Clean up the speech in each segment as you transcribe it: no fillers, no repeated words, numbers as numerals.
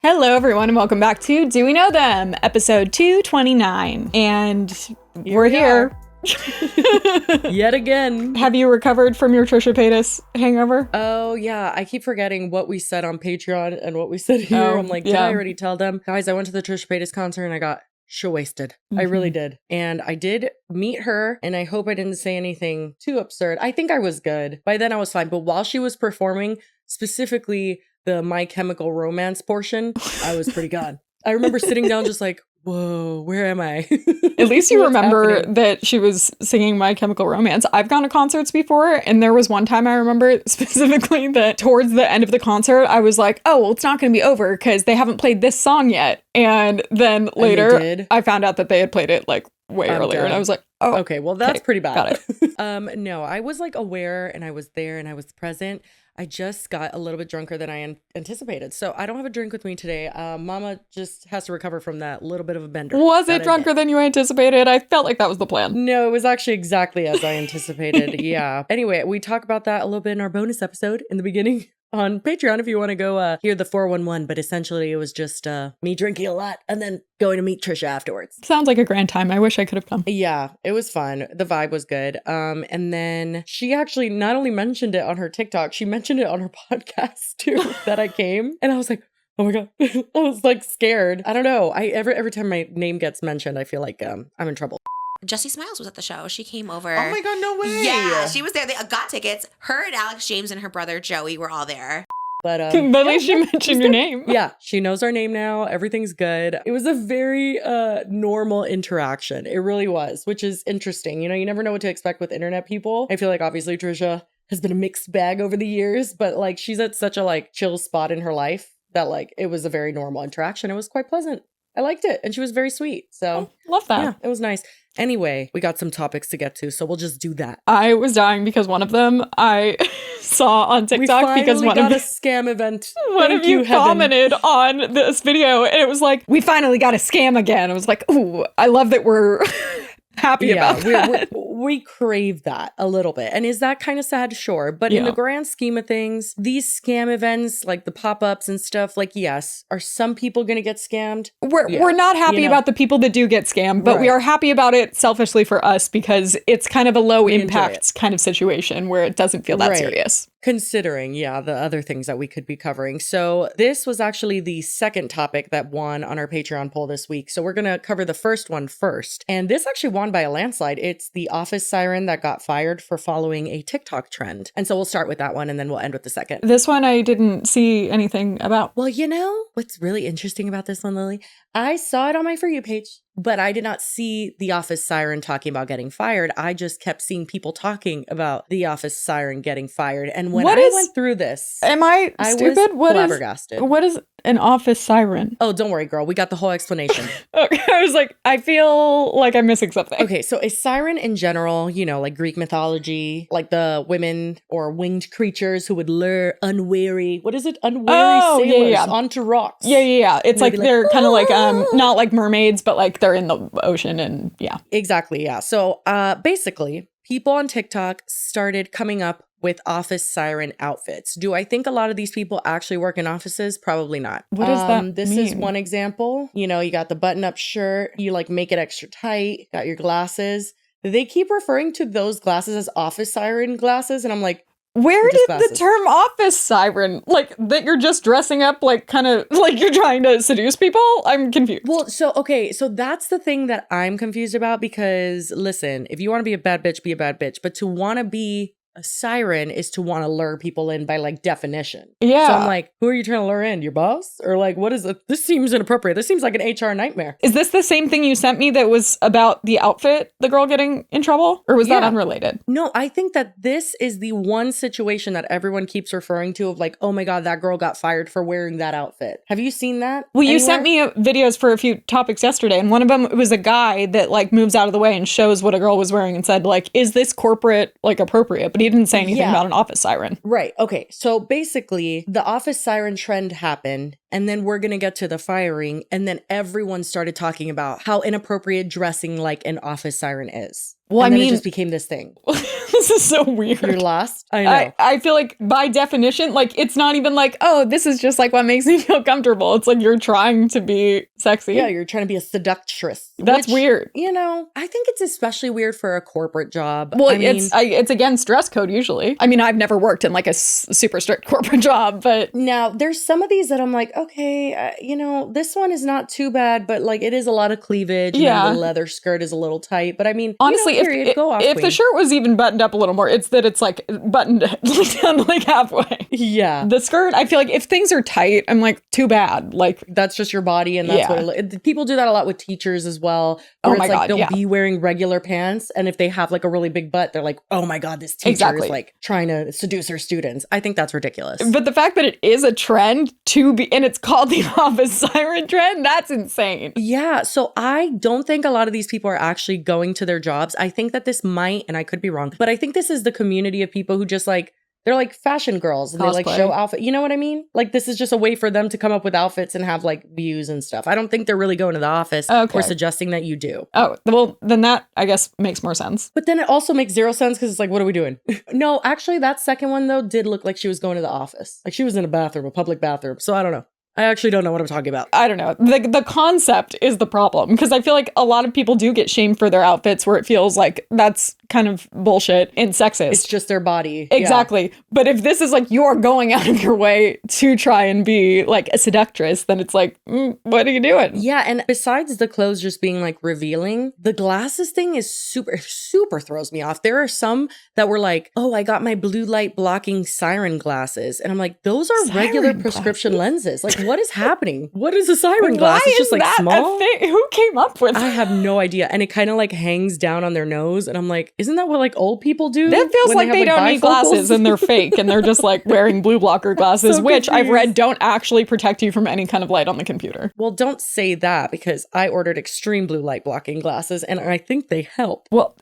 Hello, everyone, and welcome back to Do We Know Them, episode 229. And we're here. Yet again. Have you recovered from your Trisha Paytas hangover? Oh, yeah. I keep forgetting what we said on Patreon and what we said here. I'm like, did I already tell them? Guys, I went to the Trisha Paytas concert and I got wasted. I really did. And I did meet her, and I hope I didn't say anything too absurd. I think I was good. By then I was fine. But while she was performing, specifically the My Chemical Romance portion, I was pretty gone. I remember sitting down just like, whoa, where am I? At least you remember that she was singing My Chemical Romance. I've gone to concerts before, and there was one time I remember specifically that towards the end of the concert, I was like, oh, well, it's not going to be over because they haven't played this song yet. And then later, I found out that they had played it like way earlier, and I was like, oh. Okay, well, that's pretty bad. Got it. No, I was like aware, and I was there, and I was present. I just got a little bit drunker than I anticipated. So I don't have a drink with me today. Mama just has to recover from that little bit of a bender. Was it drunker than you anticipated? I felt like that was the plan. No, it was actually exactly as I anticipated. Yeah. Anyway, we talk about that a little bit in our bonus episode in the beginning on Patreon if you want to go hear the 411. But essentially it was just me drinking a lot and then going to meet Trisha afterwards. Sounds like a grand time. I wish I could have come. Yeah, it was fun. The vibe was good. And then she actually not only mentioned it on her TikTok, she mentioned it on her podcast too, that I came. And I was like, oh my God. I was like scared. I don't know. Every time my name gets mentioned, I feel like I'm in trouble. Jessie Smiles was at the show. She came over. Oh my God, no way. Yeah, she was there. They got tickets. Her and Alex James and her brother Joey were all there. But at least she mentioned your name. Yeah, she knows our name now. Everything's good. It was a very normal interaction. It really was, which is interesting. You know, you never know what to expect with internet people. I feel like obviously Trisha has been a mixed bag over the years, but like she's at such a like chill spot in her life that like it was a very normal interaction. It was quite pleasant. I liked it. And she was very sweet. So love that. Yeah, it was nice. Anyway, we got some topics to get to, so we'll just do that. I was dying because one of them I saw on TikTok because one got a scam event. One of you commented on this video and it was like, we finally got a scam again. I was like, ooh, I love that we're happy about that. We crave that a little bit. And is that kind of sad? Sure. But in the grand scheme of things, these scam events, like the pop-ups and stuff, like, yes, are some people going to get scammed? We're not happy about the people that do get scammed, but we are happy about it selfishly for us because it's kind of a low impact kind of situation where it doesn't feel that serious. Considering, the other things that we could be covering. So this was actually the second topic that won on our Patreon poll this week. So we're going to cover the first one first. And this actually won by a landslide. It's the office siren that got fired for following a TikTok trend. And so we'll start with that one and then we'll end with the second. This one I didn't see anything about. Well, you know, what's really interesting about this one, Lily? I saw it on my For You page, but I did not see the office siren talking about getting fired. I just kept seeing people talking about the office siren getting fired. And when I went through this, am I stupid? Was flabbergasted. What is an office siren? Oh, don't worry, girl. We got the whole explanation. Okay, I was like, I feel like I'm missing something. Okay, so a siren in general, you know, like Greek mythology, like the women or winged creatures who would lure unwary, sailors onto rocks. Yeah. It's like they're kind of like, not like mermaids, but like they're in the ocean and Exactly, yeah. So basically, people on TikTok started coming up with office siren outfits. Do I think a lot of these people actually work in offices? Probably not. What does that This mean? is one example. You know, you got the button-up shirt, you like make it extra tight, got your glasses. They keep referring to those glasses as office siren glasses, and I'm like, where did the term office siren, like that you're just dressing up like kind of like you're trying to seduce people? I'm confused. Well, so that's the thing that I'm confused about because listen, if you want to be a bad bitch, be a bad bitch. But to want to be a siren is to want to lure people in by like definition. Yeah. So I'm like, who are you trying to lure in? Your boss? Or like, what is it? This seems inappropriate. This seems like an HR nightmare. Is this the same thing you sent me that was about the outfit, the girl getting in trouble? Or was that unrelated? No, I think that this is the one situation that everyone keeps referring to of like, oh my God, that girl got fired for wearing that outfit. Have you seen that? Well, you sent me videos for a few topics yesterday, and one of them was a guy that like moves out of the way and shows what a girl was wearing and said like, is this corporate like appropriate? But he didn't say anything about an office siren. Right. Okay. So basically, the office siren trend happened, and then we're going to get to the firing, and then everyone started talking about how inappropriate dressing like an office siren is. Well, and I then mean, it just became this thing. This is so weird. You're lost? I know. I feel like by definition, like it's not even like, oh, this is just like what makes me feel comfortable. It's like you're trying to be sexy. Yeah, you're trying to be a seductress. That's weird. You know, I think it's especially weird for a corporate job. Well, it's against dress code usually. I mean, I've never worked in like a super strict corporate job, but now there's some of these that I'm like, okay, you know, this one is not too bad, but like it is a lot of cleavage. Yeah. And the leather skirt is a little tight, but I mean, honestly, if the shirt was even buttoned up a little more, it's that it's like buttoned down to like halfway. Yeah. The skirt, I feel like if things are tight, I'm like, too bad. Like that's just your body, and that's what people do that a lot with teachers as well. Oh my God, they'll be wearing regular pants, and if they have like a really big butt, they're like, oh my God, this teacher is like trying to seduce her students. I think that's ridiculous. But the fact that it is a trend to be, and it's called the office siren trend, that's insane. Yeah. So I don't think a lot of these people are actually going to their jobs. I think that this might, and I could be wrong, but I think this is the community of people who just like, they're like fashion girls and they like show outfit. You know what I mean? Like this is just a way for them to come up with outfits and have like views and stuff. I don't think they're really going to the office or suggesting that you do. Oh, well, then that I guess makes more sense. But then it also makes zero sense because it's like, what are we doing? No, actually that second one though did look like she was going to the office. Like she was in a bathroom, a public bathroom. So I don't know. I actually don't know what I'm talking about. I don't know. The concept is the problem because I feel like a lot of people do get shamed for their outfits where it feels like that's kind of bullshit and sexist. It's just their body. Exactly. Yeah. But if this is like you're going out of your way to try and be like a seductress, then it's like, what are you doing? Yeah. And besides the clothes just being like revealing, the glasses thing is super throws me off. There are some that were like, oh, I got my blue light blocking Siren glasses. And I'm like, those are regular prescription lenses. Like, what is happening? What is a Siren glass? It's just like small. Who came up with that? I have no idea. And it kind of like hangs down on their nose. And I'm like, isn't that what like old people do? That feels like they don't need glasses and they're fake and they're just like wearing blue blocker glasses, so which I've read don't actually protect you from any kind of light on the computer. Well, don't say that because I ordered extreme blue light blocking glasses and I think they help. Well,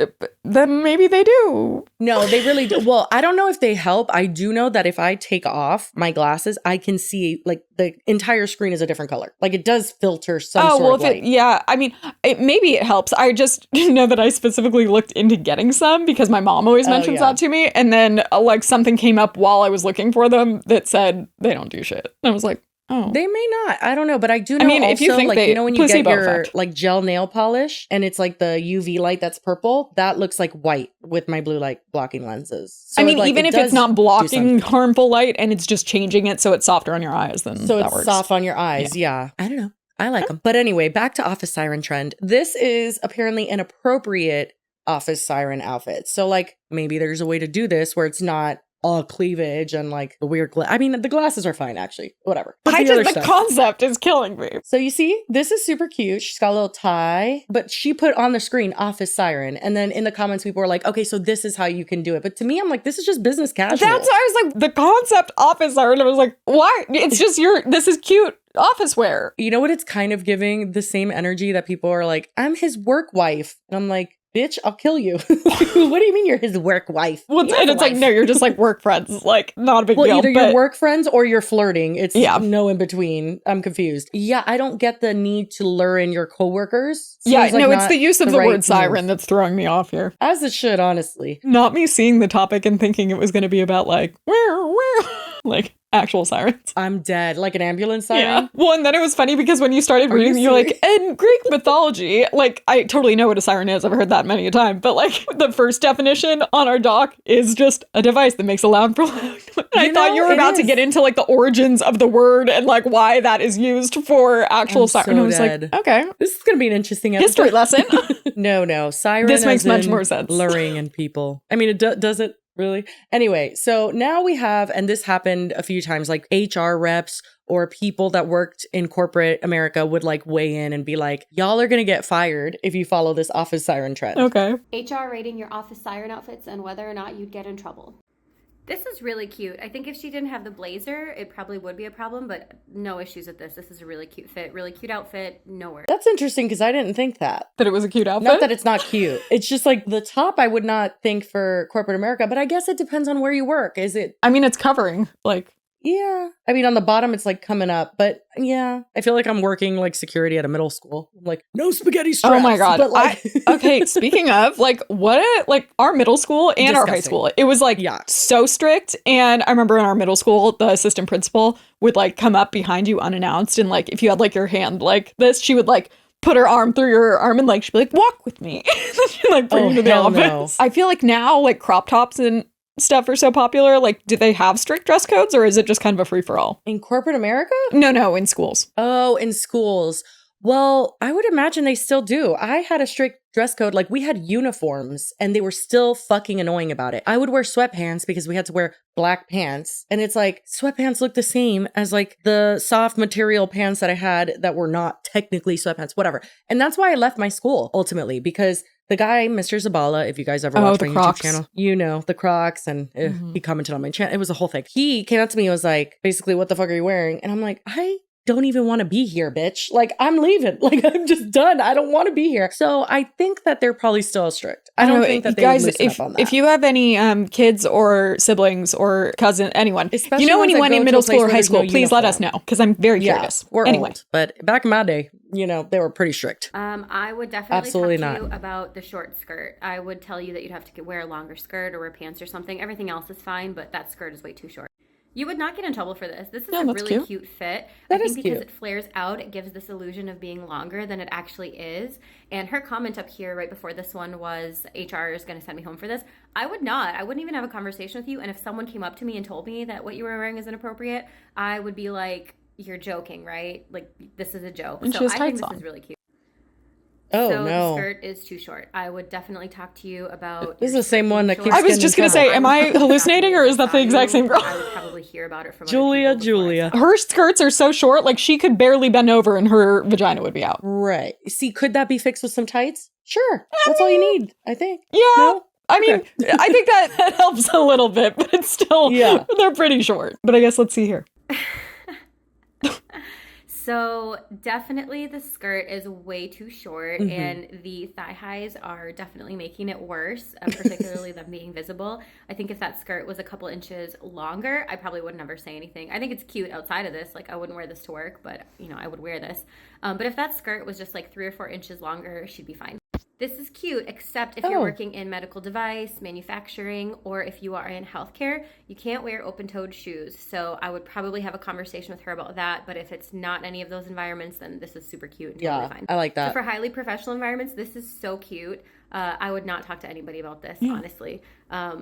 then maybe they do. No, they really do. Well, I don't know if they help. I do know that if I take off my glasses, I can see like the entire screen is a different color. Like it does filter some sort of light. Yeah, I mean, maybe it helps. I just know that I specifically looked into getting some because my mom always mentions that to me. And then like something came up while I was looking for them that said they don't do shit. And I was like, oh. They may not. I don't know. But I do know also, if you think like, you know when you get your effect. like gel nail polish and it's like the UV light that's purple, that looks like white with my blue light blocking lenses. So I mean, even if it's not blocking harmful light and it's just changing it so it's softer on your eyes, then so that it's works. Soft on your eyes. Yeah. I don't know. I like them. But anyway, back to office siren trend. This is apparently an appropriate office siren outfit. So like maybe there's a way to do this where it's not all cleavage and like the weird I mean, the glasses are fine actually. Whatever. But the concept is killing me. So you see, this is super cute. She's got a little tie, but she put on the screen office siren. And then in the comments, people were like, okay, so this is how you can do it. But to me, I'm like, this is just business casual. That's why I was like, the concept office siren. I was like, why? It's just this is cute office wear. You know what? It's kind of giving the same energy that people are like, I'm his work wife. And I'm like, bitch, I'll kill you. What do you mean you're his work wife? Well, and it's like, no, you're just like work friends. Like, not a big deal. Either you're work friends or you're flirting. It's no in between. I'm confused. Yeah, I don't get the need to lure in your coworkers. It's the use of the word siren that's throwing me off here. As it should, honestly. Not me seeing the topic and thinking it was going to be about like, like actual sirens. I'm dead. Like an ambulance siren? Yeah. Well, and then it was funny because when you started reading, you're like, in Greek mythology, like, I totally know what a siren is. I've heard that many a time. But like, the first definition on our doc is just a device that makes a loud prolonged. I thought you were about to get into like the origins of the word and like why that is used for actual siren. And I was like, okay. This is going to be an interesting episode. History lesson. No. Siren This makes much more sense. Luring in people. I mean, does it? Really? Anyway, so now we have, and this happened a few times, like HR reps or people that worked in corporate America would like weigh in and be like, y'all are going to get fired if you follow this office siren trend. Okay. HR rating your office siren outfits and whether or not you'd get in trouble. This is really cute. I think if she didn't have the blazer, it probably would be a problem, but no issues with this. This is a really cute fit, really cute outfit, no worries. That's interesting because I didn't think that. That it was a cute outfit? Not that it's not cute. It's just like the top I would not think for corporate America, but I guess it depends on where you work. Is it? I mean, it's covering, like... Yeah. I mean, on the bottom, it's like coming up, but yeah, I feel like I'm working like security at a middle school. I'm like, no spaghetti straps. Oh my God. But like, okay. Speaking of like like our middle school and our high school, it was like so strict. And I remember in our middle school, the assistant principal would like come up behind you unannounced. And like, if you had like your hand like this, she would like put her arm through your arm and like, she'd be like, walk with me. She'd like bring you to the office. No. I feel like now like crop tops and stuff are so popular. Like, do they have strict dress codes or is it just kind of a free for all? In corporate America? No, in schools. Oh, in schools. Well, I would imagine they still do. I had a strict dress code. Like, we had uniforms and they were still fucking annoying about it. I would wear sweatpants because we had to wear black pants. And it's like, sweatpants look the same as like the soft material pants that I had that were not technically sweatpants, whatever. And that's why I left my school ultimately, because the guy, Mr. Zabala, if you guys ever watch my YouTube channel, you know, the Crocs, and he commented on my channel. It was a whole thing. He came up to me and was like, basically, what the fuck are you wearing? And I'm like, I don't even want to be here, bitch. Like, I'm leaving. Like, I'm just done. I don't want to be here. So I think that they're probably still strict. I don't think that they would loosen up on that. If you have any kids or siblings or cousin, anyone, especially you know anyone in middle school or high school, please let us know because I'm very curious. We're old, but back in my day, you know, they were pretty strict. I would definitely talk to you about the short skirt. I would tell you that you'd have to wear a longer skirt or wear pants or something. Everything else is fine, but that skirt is way too short. You would not get in trouble for this. This is a really cute fit. I think because it flares out, it gives this illusion of being longer than it actually is. And her comment up here right before this one was, HR is going to send me home for this. I would not. I wouldn't even have a conversation with you. And if someone came up to me and told me that what you were wearing is inappropriate, I would be like, you're joking, right? Like, this is a joke. And so I think this is really cute. Oh, so no. The skirt is too short. I would definitely talk to you about... This is the same one that keeps I was just going to say, am I hallucinating or is that the exact same girl? I would probably hear about it from Julia. Her skirts are so short, like she could barely bend over and her vagina would be out. Right. See, could that be fixed with some tights? Sure. That's all you need, I think. Yeah. No? I mean, I think that helps a little bit, but it's still, they're pretty short. But I guess let's see here. So definitely the skirt is way too short and the thigh highs are definitely making it worse, particularly them being visible. I think if that skirt was a couple inches longer, I probably would never say anything. I think it's cute outside of this. Like, I wouldn't wear this to work, but, you know, I would wear this. But if that skirt was just like 3 or 4 inches longer, she'd be fine. This is cute, except if you're working in medical device, manufacturing, or if you are in healthcare, you can't wear open-toed shoes. So I would probably have a conversation with her about that. But if it's not any of those environments, then this is super cute and totally fine. I like that. So for highly professional environments, this is so cute. I would not talk to anybody about this, honestly.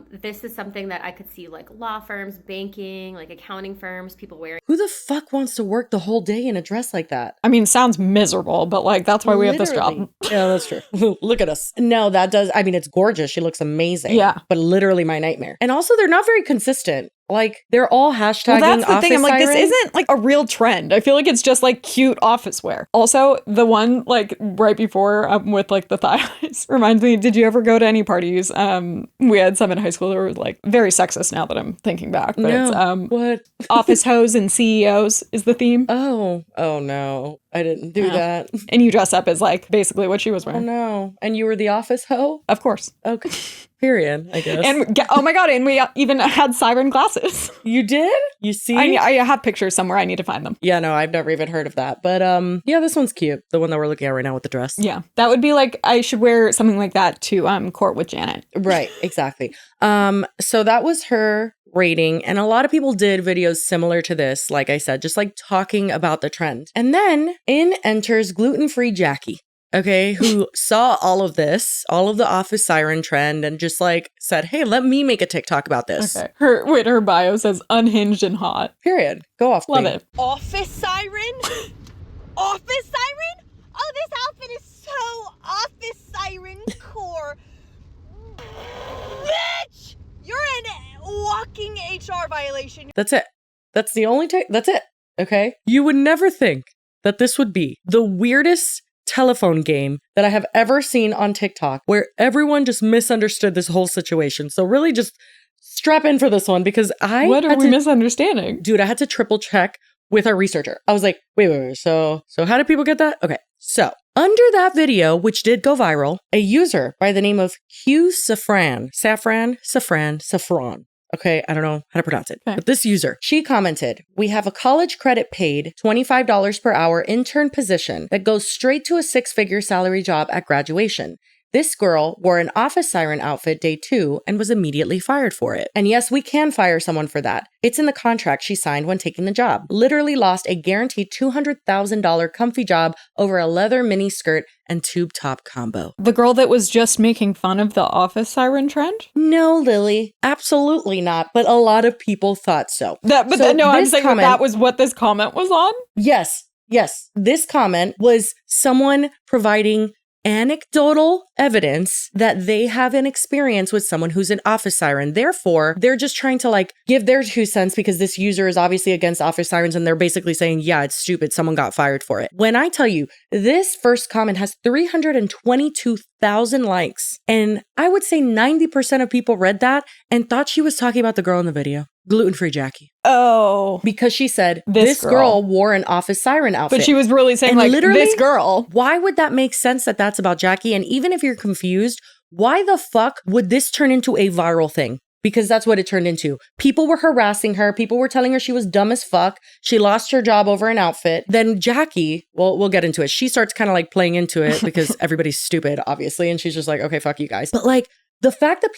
This is something that I could see like law firms, banking, like accounting firms, people wearing. Who the fuck wants to work the whole day in a dress like that? I mean, sounds miserable, but like that's why we have this job. Yeah, that's true. Look at us. No, that does. I mean, it's gorgeous. She looks amazing. Yeah. But literally my nightmare. And also, they're not very consistent. Like, they're all hashtagging that's the thing. I'm like, Siren. this isn't like a real trend. I feel like it's just like cute office wear. Also, the one like right before with like the thigh highs reminds me, did you ever go to any parties? We had some in high school that were like very sexist now that I'm thinking back. But it's what? Office hoes and CEOs is the theme. Oh no. I didn't do that. And you dress up as like basically what she was wearing. Oh no. And you were the office hoe? Of course. Okay. Period, I guess. And oh my God, and we even had Siren glasses. You did? You see? I have pictures somewhere. I need to find them. Yeah, no, I've never even heard of that. But yeah, this one's cute. The one that we're looking at right now with the dress. Yeah. That would be like, I should wear something like that to court with Janet. Right, exactly. So that was her rating. And a lot of people did videos similar to this, like I said, just like talking about the trend. And then in enters gluten-free Jackie. Okay, who saw all of this, all of the office siren trend, and just like said, hey, let me make a TikTok about this. Okay. Her bio says unhinged and hot. Period. Go off. Love it. Office siren? Office siren? Oh, this outfit is so office siren core. Bitch! You're an walking HR violation. That's it. That's the only that's it. Okay? You would never think that this would be the weirdest telephone game that I have ever seen on TikTok where everyone just misunderstood this whole situation. So really just strap in for this one because What are we misunderstanding? Dude, I had to triple check with our researcher. I was like, wait. So how did people get that? Okay. So under that video, which did go viral, a user by the name of Saffron. Okay, I don't know how to pronounce it. Okay. But this user, she commented, "We have a college credit paid $25 per hour intern position that goes straight to a 6-figure salary job at graduation. This girl wore an office siren outfit day 2 and was immediately fired for it. And yes, we can fire someone for that. It's in the contract she signed when taking the job. Literally lost a guaranteed $200,000 comfy job over a leather mini skirt and tube top combo." The girl that was just making fun of the office siren trend? No, Lily, absolutely not. But a lot of people thought so. I'm saying that was what this comment was on? Yes. This comment was someone providing anecdotal evidence that they have an experience with someone who's an office siren. Therefore, they're just trying to like give their 2 cents because this user is obviously against office sirens and they're basically saying, yeah, it's stupid. Someone got fired for it. When I tell you, this first comment has 322,000 likes. And I would say 90% of people read that and thought she was talking about the girl in the video. Gluten-free Jackie. Oh. Because she said, this girl wore an office siren outfit. But she was really saying, and like, this girl. Why would that make sense that that's about Jackie? And even if you're confused, why the fuck would this turn into a viral thing? Because that's what it turned into. People were harassing her. People were telling her she was dumb as fuck. She lost her job over an outfit. Then Jackie, well, we'll get into it. She starts kind of like playing into it because everybody's stupid, obviously. And she's just like, okay, fuck you guys. But like the fact that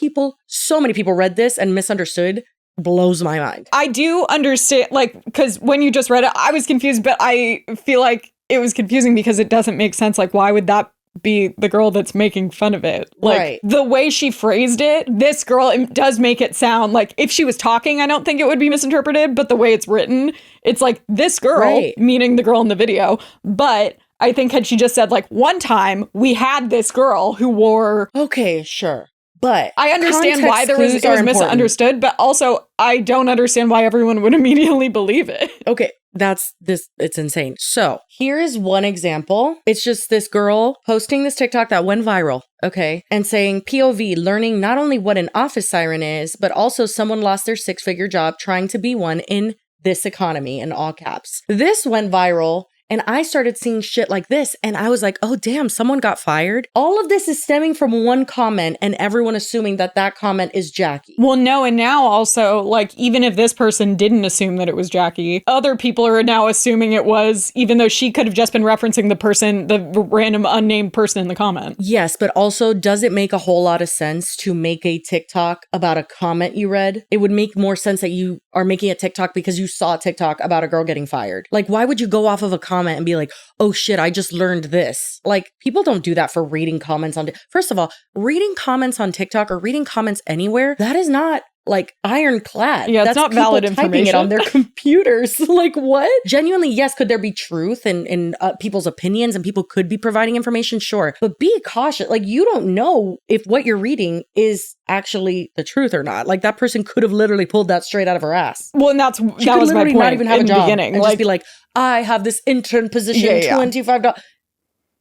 so many people read this and misunderstood blows my mind. I do understand, like, because when you just read it, I was confused, but I feel like it was confusing because it doesn't make sense. Like, why would that be the girl that's making fun of it? Like, right. The way she phrased it, this girl, it does make it sound like if she was talking, I don't think it would be misinterpreted, but the way it's written, it's like this girl, right, meaning the girl in the video. But I think had she just said like, one time we had this girl who wore... Okay, sure. But I understand why it was misunderstood, but also I don't understand why everyone would immediately believe it. Okay, it's insane. So here is one example. It's just this girl posting this TikTok that went viral, okay, and saying POV, learning not only what an office siren is, but also someone lost their 6-figure job trying to be one in this economy, in all caps. This went viral. And I started seeing shit like this and I was like, oh, damn, someone got fired. All of this is stemming from one comment and everyone assuming that that comment is Jackie. Well, no. And now also, like, even if this person didn't assume that it was Jackie, other people are now assuming it was, even though she could have just been referencing the random unnamed person in the comment. Yes, but also, does it make a whole lot of sense to make a TikTok about a comment you read? It would make more sense that you are making a TikTok because you saw a TikTok about a girl getting fired. Like, why would you go off of a comment and be like, oh shit, I just learned this? Like, people don't do that for reading comments on... First of all, reading comments on TikTok or reading comments anywhere, that is not like ironclad. Yeah, it's not valid information. It on their computers. Like, what? Genuinely, yes, could there be truth in people's opinions and people could be providing information? Sure. But be cautious. Like, you don't know if what you're reading is actually the truth or not. Like, that person could have literally pulled that straight out of her ass. Well, and that was my point. Not even have a job beginning. And just be like, I have this intern position, $25.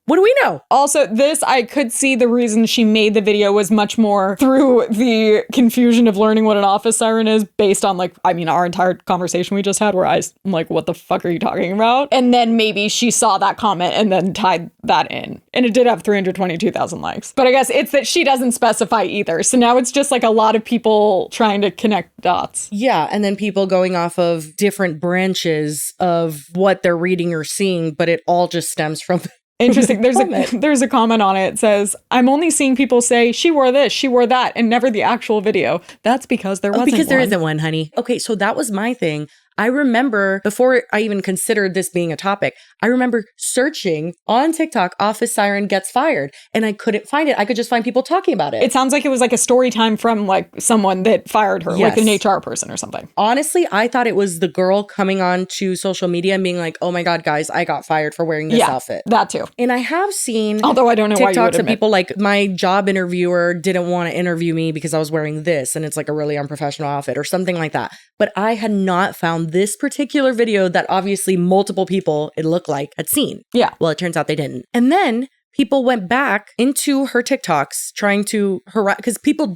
What do we know? Also, I could see the reason she made the video was much more through the confusion of learning what an office siren is based on, like, I mean, our entire conversation we just had where I'm like, what the fuck are you talking about? And then maybe she saw that comment and then tied that in. And it did have 322,000 likes. But I guess it's that she doesn't specify either. So now it's just like a lot of people trying to connect dots. Yeah. And then people going off of different branches of what they're reading or seeing, but it all just stems from... Interesting. There's a comment on it. It says, I'm only seeing people say she wore this, she wore that, and never the actual video. That's because there wasn't one. Because there isn't one, honey. Okay, so that was my thing. I remember before I even considered this being a topic, I remember searching on TikTok, office siren gets fired, and I couldn't find it. I could just find people talking about it. It sounds like it was like a story time from like someone that fired her, yes, like an HR person or something. Honestly, I thought it was the girl coming on to social media and being like, oh my God, guys, I got fired for wearing this outfit. That too. And I have seen although I don't know TikToks why you would admit. Of people like, my job interviewer didn't want to interview me because I was wearing this and it's like a really unprofessional outfit or something like that. But I had not found this particular video that obviously multiple people, it looked like, had seen. Yeah. Well, it turns out they didn't. And then people went back into her TikToks trying to harass, because people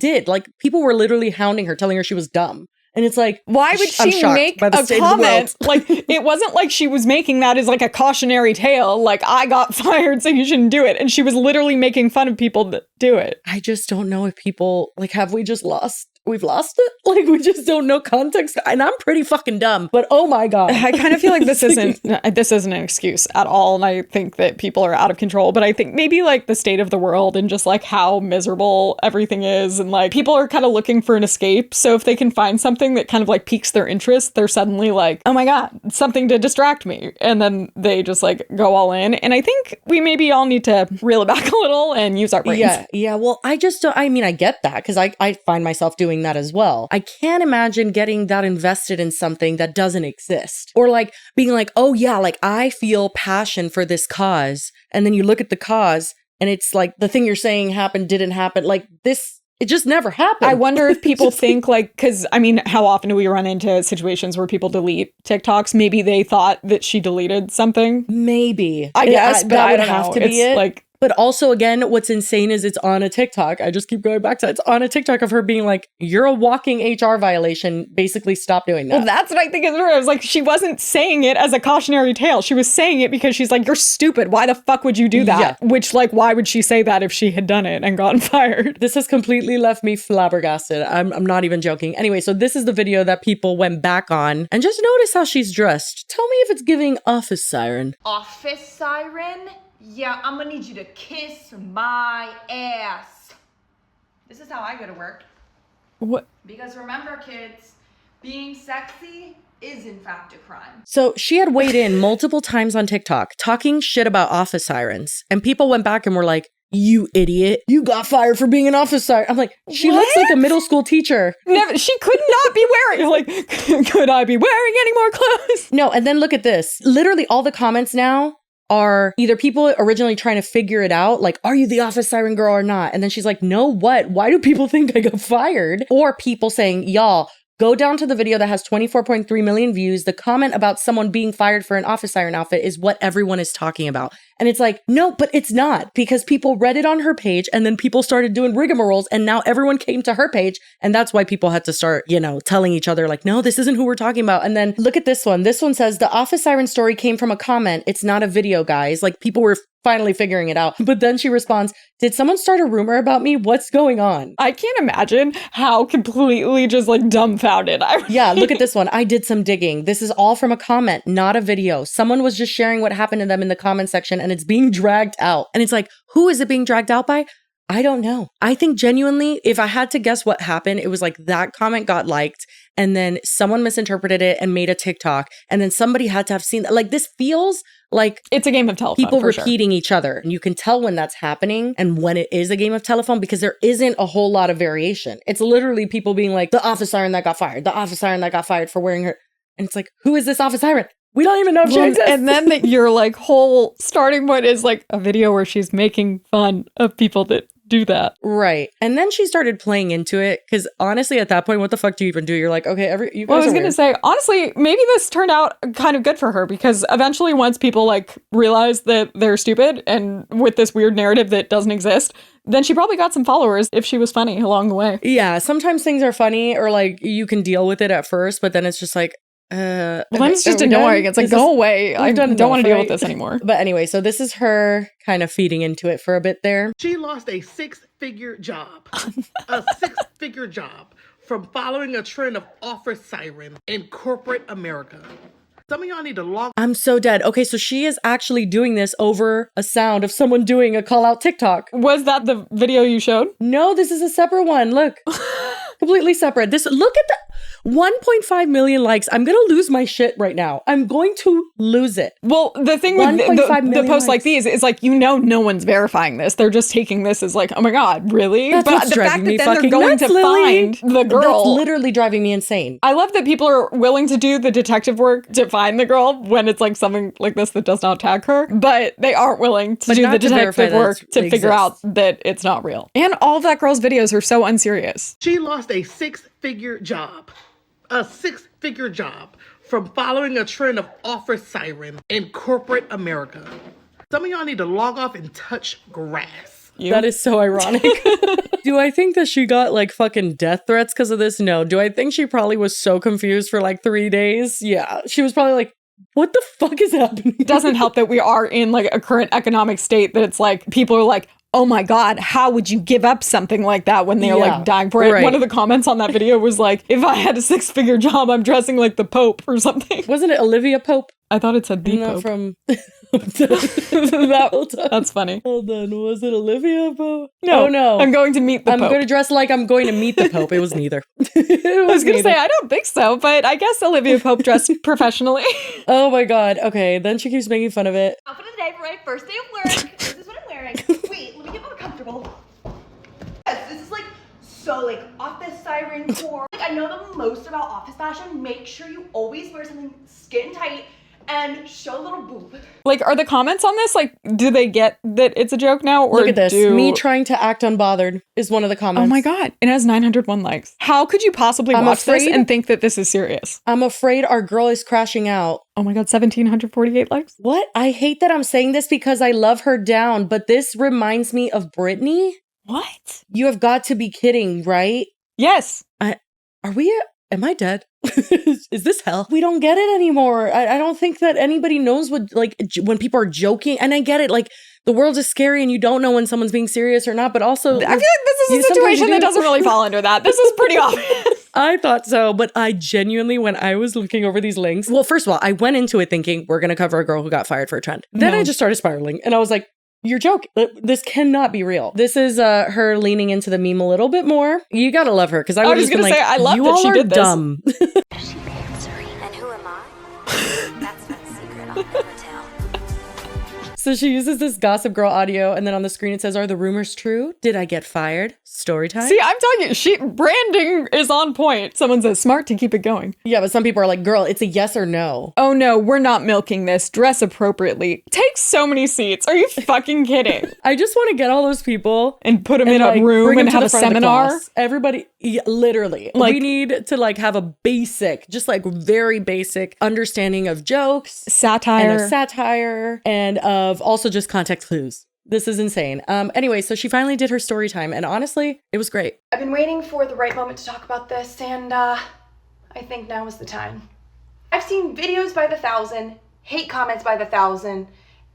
were literally hounding her, telling her she was dumb. And it's like, why would she make a comment? Like, it wasn't like she was making that as like a cautionary tale, like, I got fired, so you shouldn't do it. And she was literally making fun of people do it. I just don't know if people, like, have we just lost? We've lost it? Like, we just don't know context. And I'm pretty fucking dumb, but oh my God. I kind of feel like this isn't an excuse at all. And I think that people are out of control, but I think maybe like the state of the world and just like how miserable everything is. And like people are kind of looking for an escape. So if they can find something that kind of like piques their interest, they're suddenly like, oh my God, something to distract me. And then they just like go all in. And I think we maybe all need to reel it back a little and use our brains. Yeah. Well, I just don't, I mean, I get that because I find myself doing that as well. I can't imagine getting that invested in something that doesn't exist, or like being like, oh yeah, like I feel passion for this cause. And then you look at the cause and it's like the thing you're saying didn't happen. Like this, it just never happened. I wonder if people think like, because I mean, how often do we run into situations where people delete TikToks? Maybe they thought that she deleted something. Maybe. I guess, but that I would don't have know. to be it. Like, but also, again, what's insane is it's on a TikTok. I just keep going back to it. It's on a TikTok of her being like, you're a walking HR violation. Basically, stop doing that. Well, that's what I think is weird. I was like, she wasn't saying it as a cautionary tale. She was saying it because she's like, you're stupid. Why the fuck would you do that? Yeah. Which, like, why would she say that if she had done it and gotten fired? This has completely left me flabbergasted. I'm not even joking. Anyway, so this is the video that people went back on. And just notice how she's dressed. Tell me if it's giving Office Siren. Office Siren? Yeah, I'm gonna need you to kiss my ass. This is how I go to work. What? Because remember, kids, being sexy is in fact a crime. So she had weighed in multiple times on TikTok talking shit about office sirens. And people went back and were like, you idiot. You got fired for being an office siren. I'm like, she looks like a middle school teacher. Never, she could not be wearing, like, could I be wearing any more clothes? No, and then look at this. Literally all the comments now are either people originally trying to figure it out, like, are you the office siren girl or not? And then she's like, no, what? Why do people think I got fired? Or people saying, y'all, go down to the video that has 24.3 million views. The comment about someone being fired for an office siren outfit is what everyone is talking about. And it's like, no, but it's not, because people read it on her page and then people started doing rigmaroles and now everyone came to her page. And that's why people had to start, telling each other like, no, this isn't who we're talking about. And then look at this one. This one says the office siren story came from a comment. It's not a video, guys. Like people were finally figuring it out. But then she responds, did someone start a rumor about me? What's going on? I can't imagine how completely just like dumbfounded I was. Yeah, look at this one. I did some digging. This is all from a comment, not a video. Someone was just sharing what happened to them in the comment section and it's being dragged out. And it's like, who is it being dragged out by? I don't know. I think genuinely, if I had to guess what happened, it was like that comment got liked and then someone misinterpreted it and made a TikTok. And then somebody had to have seen that. Like this feels like it's a game of telephone. People repeating each other. And you can tell when that's happening and when it is a game of telephone because there isn't a whole lot of variation. It's literally people being like, the office siren that got fired, the office siren that got fired for wearing her. And it's like, who is this office siren? We don't even know if she exists. And then your like whole starting point is like a video where she's making fun of people that do that. Right. And then she started playing into it because honestly, at that point, what the fuck do you even do? You're like, okay, you guys well, I was going to say, honestly, maybe this turned out kind of good for her because eventually once people like realize that they're stupid and with this weird narrative that doesn't exist, then she probably got some followers if she was funny along the way. Yeah. Sometimes things are funny or like you can deal with it at first, but then it's just like, well, then it's just annoying. It's like, go away. I don't want to deal with this anymore. But anyway, so this is her kind of feeding into it for a bit there. She lost a six-figure job. A six-figure job from following a trend of office siren in corporate America. Some of y'all need to log. I'm so dead. Okay, so she is actually doing this over a sound of someone doing a call out TikTok. Was that the video you showed? No, this is a separate one. Look. Completely separate. Look at the 1.5 million likes. I'm going to lose my shit right now. I'm going to lose it. Well, the thing with the posts like these is like, no one's verifying this. They're just taking this as like, oh my God, really? That's but the fact that then they're going to find the girl. That's literally driving me insane. I love that people are willing to do the detective work to find the girl when it's like something like this that does not tag her, but they aren't willing to do the detective work to figure out that it's not real. And all of that girl's videos are so unserious. She lost a six-figure job. A six-figure job from following a trend of office siren in corporate America. Some of y'all need to log off and touch grass. That is so ironic. Do I think that she got like fucking death threats because of this? No. Do I think she probably was so confused for like 3 days? Yeah. She was probably like, what the fuck is happening? It doesn't help that we are in like a current economic state that it's like people are like, oh my God, how would you give up something like that when they're like dying for it? Right. One of the comments on that video was like, if I had a 6-figure job, I'm dressing like the Pope or something. Wasn't it Olivia Pope? I thought it said the Isn't that Pope. from That's funny. Hold on, was it Olivia Pope? No, oh, no. I'm going to meet the I'm Pope. going to dress like I'm going to meet the Pope. It was neither. I was going to say, I don't think so, but I guess Olivia Pope dressed professionally. Oh my God. Okay, then she keeps making fun of it. Outfit of the day for my first day of work. This is what I'm wearing. Wait, let me get more comfortable. Yes, this is like so like office siren core. Like I know the most about office fashion. Make sure you always wear something skin tight and show a little boob. Like, are the comments on this, like, do they get that it's a joke now? Or Look at this. Me trying to act unbothered is one of the comments. Oh my God. It has 901 likes. How could you possibly watch this and think that this is serious? I'm afraid our girl is crashing out. Oh my God, 1,748 likes? What? I hate that I'm saying this because I love her down, but this reminds me of Britney. What? You have got to be kidding, right? Yes. Am I dead? Is this hell? We don't get it anymore. I don't think that anybody knows what, like, when people are joking. And I get it. Like, the world is scary and you don't know when someone's being serious or not. But also, I feel like this is a situation that doesn't really fall under that. This is pretty obvious. I thought so. But I genuinely, when I was looking over these links, well, first of all, I went into it thinking we're going to cover a girl who got fired for a trend. Then I just started spiraling and I was like, you're joking. This cannot be real. This is her leaning into the meme a little bit more. You gotta love her because I was just gonna say, I love you that all she are did this. dumb. She answering. And who am I? That's not a secret I'll never tell. So she uses this Gossip Girl audio, and then on the screen it says, "Are the rumors true? Did I get fired?" Story time. See, I'm telling you, branding is on point. Someone says smart to keep it going. Yeah, but some people are like, "Girl, it's a yes or no." Oh no, we're not milking this. Dress appropriately. Take so many seats. Are you fucking kidding? I just want to get all those people and put them in a room and have a seminar. Everybody, literally, like, we need to like have a basic, just like very basic understanding of jokes, satire, and of also just context clues. This is insane. Anyway, so she finally did her story time, and honestly, it was great. I've been waiting for the right moment to talk about this, and I think now is the time. I've seen videos by the 1,000, hate comments by the 1,000,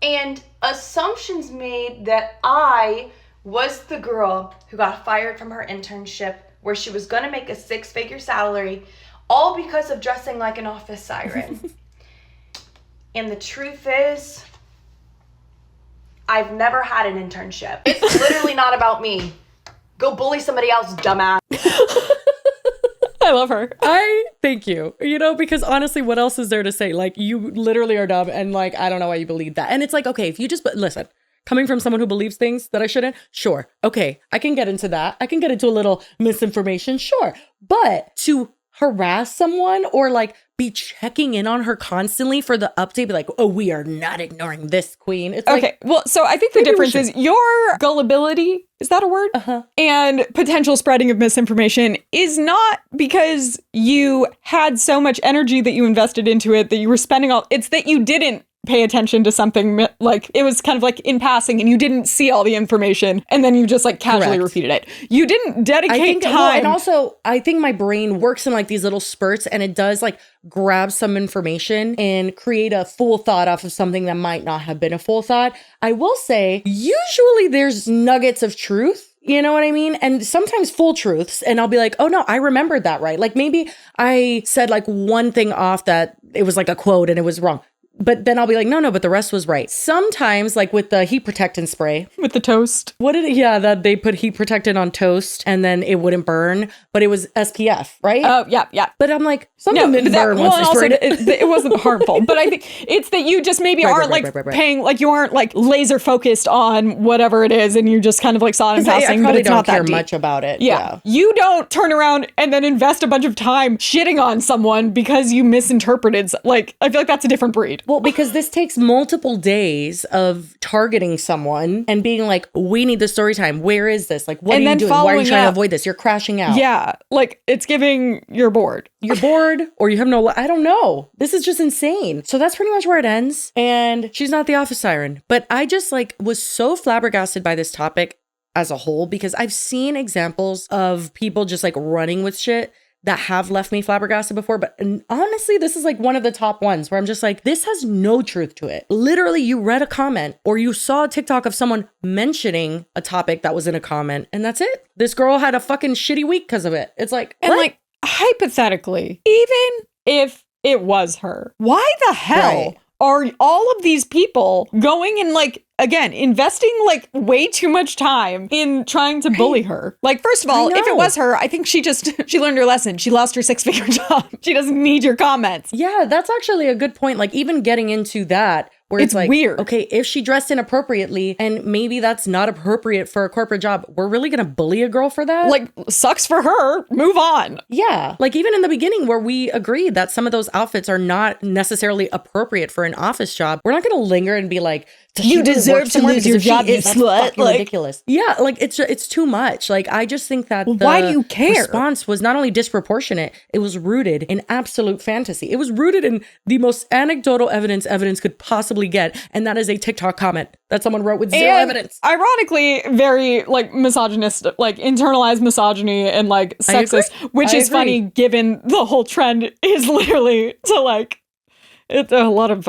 and assumptions made that I was the girl who got fired from her internship where she was gonna make a 6-figure salary, all because of dressing like an office siren. And the truth is, I've never had an internship. It's literally not about me. Go bully somebody else, dumbass. I love her. I thank you. You know, because honestly, what else is there to say? Like, you literally are dumb, and like, I don't know why you believe that. And it's like, okay, if you just listen, coming from someone who believes things that I shouldn't, sure. Okay, I can get into that. I can get into a little misinformation, sure. But to harass someone or like be checking in on her constantly for the update, be like, oh, we are not ignoring this queen. It's okay, like, well, so I think the difference is your gullibility, is that a word? And potential spreading of misinformation is not because you had so much energy that you invested into it that you were spending it's that you didn't pay attention to something, like it was kind of like in passing and you didn't see all the information and then you just like casually repeated it. You didn't dedicate time. Well, and also I think my brain works in like these little spurts and it does like grab some information and create a full thought off of something that might not have been a full thought. I will say usually there's nuggets of truth. You know what I mean? And sometimes full truths. And I'll be like, oh no, I remembered that right. Like maybe I said like one thing off that it was like a quote and it was wrong. But then I'll be like, no, but the rest was right. Sometimes, like with the heat protectant spray. With the toast. That they put heat protectant on toast and then it wouldn't burn, but it was SPF, right? Oh, yeah. But I'm like, something didn't burn once I sprayed it. It wasn't harmful. But I think it's that you just maybe aren't paying, like you aren't like laser focused on whatever it is and you just kind of like saw it in passing, but it's not that deep. I don't care much about it. Yeah. You don't turn around and then invest a bunch of time shitting on someone because you misinterpreted. Like, I feel like that's a different breed. Well, because this takes multiple days of targeting someone and being like, we need the story time. Where is this? Like, what are you doing? Why are you trying to avoid this? You're crashing out. Yeah. Like, it's giving you're bored. You're bored or you have I don't know. This is just insane. So that's pretty much where it ends. And she's not the office siren. But I just like was so flabbergasted by this topic as a whole because I've seen examples of people just like running with shit that have left me flabbergasted before, but honestly, this is like one of the top ones where I'm just like, this has no truth to it. Literally, you read a comment or you saw a TikTok of someone mentioning a topic that was in a comment, and that's it. This girl had a fucking shitty week because of it. It's like, and what? like, hypothetically, even if it was her, why the hell are all of these people going and like, again, investing like way too much time in trying to bully her? Like, first of all, if it was her, I think she learned her lesson. She lost her 6-figure job. She doesn't need your comments. Yeah, that's actually a good point. Like, even getting into that, where it's like, weird. Okay, if she dressed inappropriately and maybe that's not appropriate for a corporate job, we're really gonna bully a girl for that? Like, sucks for her. Move on. Yeah. Like, even in the beginning where we agreed that some of those outfits are not necessarily appropriate for an office job, we're not gonna linger and be like, you deserve to lose your job, you slut. Like, ridiculous. Yeah, like it's too much. Like, I just think that why do you care? Response was not only disproportionate, it was rooted in absolute fantasy. It was rooted in the most anecdotal evidence could possibly get, and that is a TikTok comment that someone wrote with zero evidence. Ironically, very like misogynistic, like internalized misogyny and like sexist, which is funny given the whole trend is literally to like. It's a lot of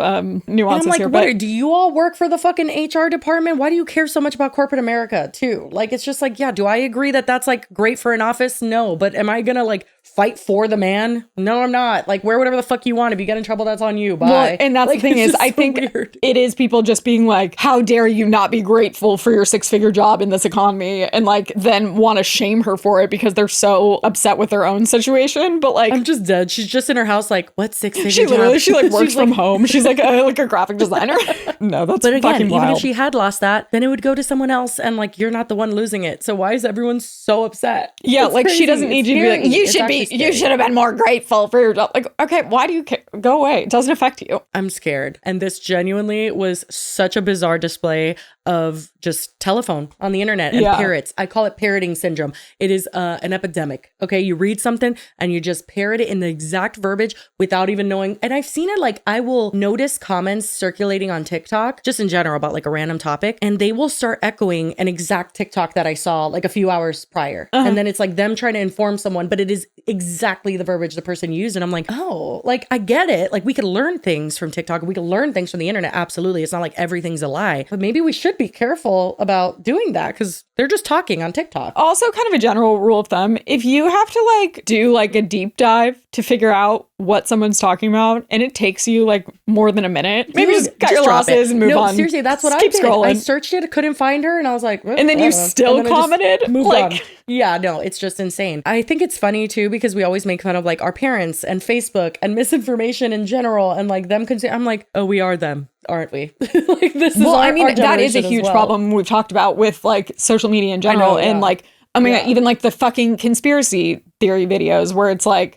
nuances like, here. But do you all work for the fucking HR department? Why do you care so much about corporate America too? Like, it's just like, yeah, do I agree that that's like great for an office? No, but am I gonna like fight for the man? No, I'm not. Like, wear whatever the fuck you want. If you get in trouble, that's on you. Bye. Well, and that's like, the thing is, I think it is people just being like, how dare you not be grateful for your 6-figure job in this economy, and like then want to shame her for it because they're so upset with their own situation. But like, I'm just dead. She's just in her house, like, what 6-figure she literally job? She like works from home. She's like a graphic designer. No, that's but again, fucking wild. Even if she had lost that, then it would go to someone else, and like, you're not the one losing it. So why is everyone so upset? Yeah, it's like crazy. She doesn't need you to be like, you should have been more grateful for your job. Like, okay, why do you care? Go away. It doesn't affect you. I'm scared. And this genuinely was such a bizarre display of just telephone on the internet and parrots. I call it parroting syndrome. It is an epidemic. Okay, you read something and you just parrot it in the exact verbiage without even knowing. And I've seen it, like, I will notice comments circulating on TikTok, just in general about like a random topic, and they will start echoing an exact TikTok that I saw like a few hours prior. And then it's like them trying to inform someone, but it is exactly the verbiage the person used. And I'm like, oh, like, I get it. Like, we could learn things from TikTok. We could learn things from the internet. Absolutely. It's not like everything's a lie, but maybe we should be careful about doing that because they're just talking on TikTok. Also, kind of a general rule of thumb, if you have to like do like a deep dive to figure out what someone's talking about and it takes you like more than a minute, maybe just cut your losses and move on. Seriously, that's what I did. Scrolling. I searched it, couldn't find her, and I was like, and then you still commented? Moved on. Yeah, no, it's just insane. I think it's funny too because we always make fun of like our parents and Facebook and misinformation in general and like them. I'm like, oh, we are them, aren't we? Like, this is our that is a huge problem we've talked about with like social media in general. And like, oh my God, even like the fucking conspiracy theory videos where it's like,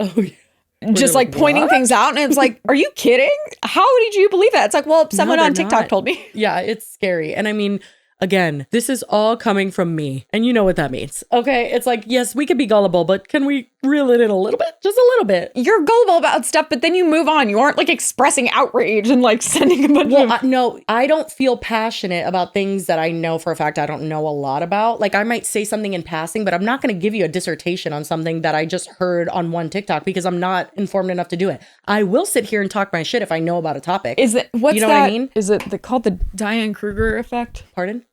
just like pointing things out. And it's like, are you kidding? How did you believe that? It's like, well, someone on TikTok told me. Yeah, it's scary. And I mean, again, this is all coming from me. And you know what that means. Okay. It's like, yes, we could be gullible, but can we reel it in a little bit? Just a little bit. You're gullible about stuff, but then you move on. You aren't like expressing outrage and like sending a bunch of... No, I don't feel passionate about things that I know for a fact I don't know a lot about. Like, I might say something in passing, but I'm not going to give you a dissertation on something that I just heard on one TikTok because I'm not informed enough to do it. I will sit here and talk my shit if I know about a topic. Is it, what's you know that? What I mean? Is it called the Diane-Kruger effect? Pardon?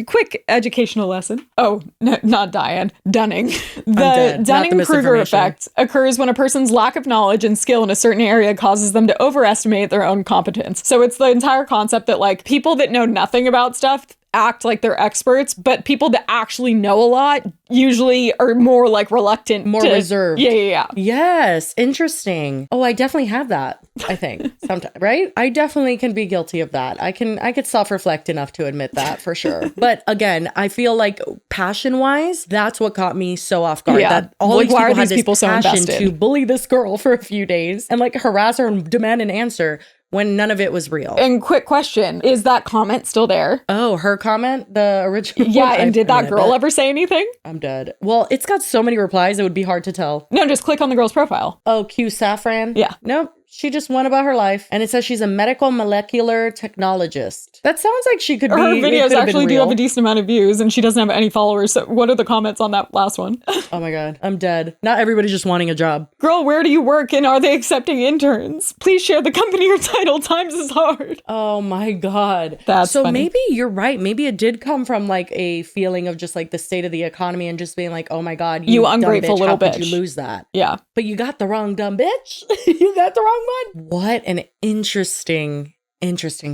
Quick educational lesson. Oh, no, not Diane. Dunning. The Dunning-Kruger effect occurs when a person's lack of knowledge and skill in a certain area causes them to overestimate their own competence. So it's the entire concept that like people that know nothing about stuff act like they're experts, but people that actually know a lot usually are more like reluctant, more reserved. Yeah. Yes, interesting. Oh, I definitely have that. I think sometimes, right? I definitely can be guilty of that. I could self-reflect enough to admit that for sure. But again, I feel like passion-wise, that's what got me so off guard. Yeah. That all like, these people had this so passion invested to bully this girl for a few days and like harass her and demand an answer when none of it was real. And quick question, is that comment still there? Oh, her comment? The original? Yeah, and did that girl ever say anything? I'm dead. Well, it's got so many replies, it would be hard to tell. No, just click on the girl's profile. Oh, Q Saffron? Yeah. Nope. she just went about her life. And it says she's a medical molecular technologist. That sounds like she could be. Her videos actually do have a decent amount of views, and she doesn't have any followers. So what are the comments on that last one? Oh my God, I'm dead. Not everybody's just wanting a job. Girl, where do you work, and are they accepting interns? Please share the company or title. Times is hard. Oh my God. That's so funny. Maybe you're right. Maybe it did come from like a feeling of just like the state of the economy and just being like, oh my God, you ungrateful bitch, little how bitch. could you lose that? Yeah. But you got the wrong dumb bitch. You got the wrong one. What an interesting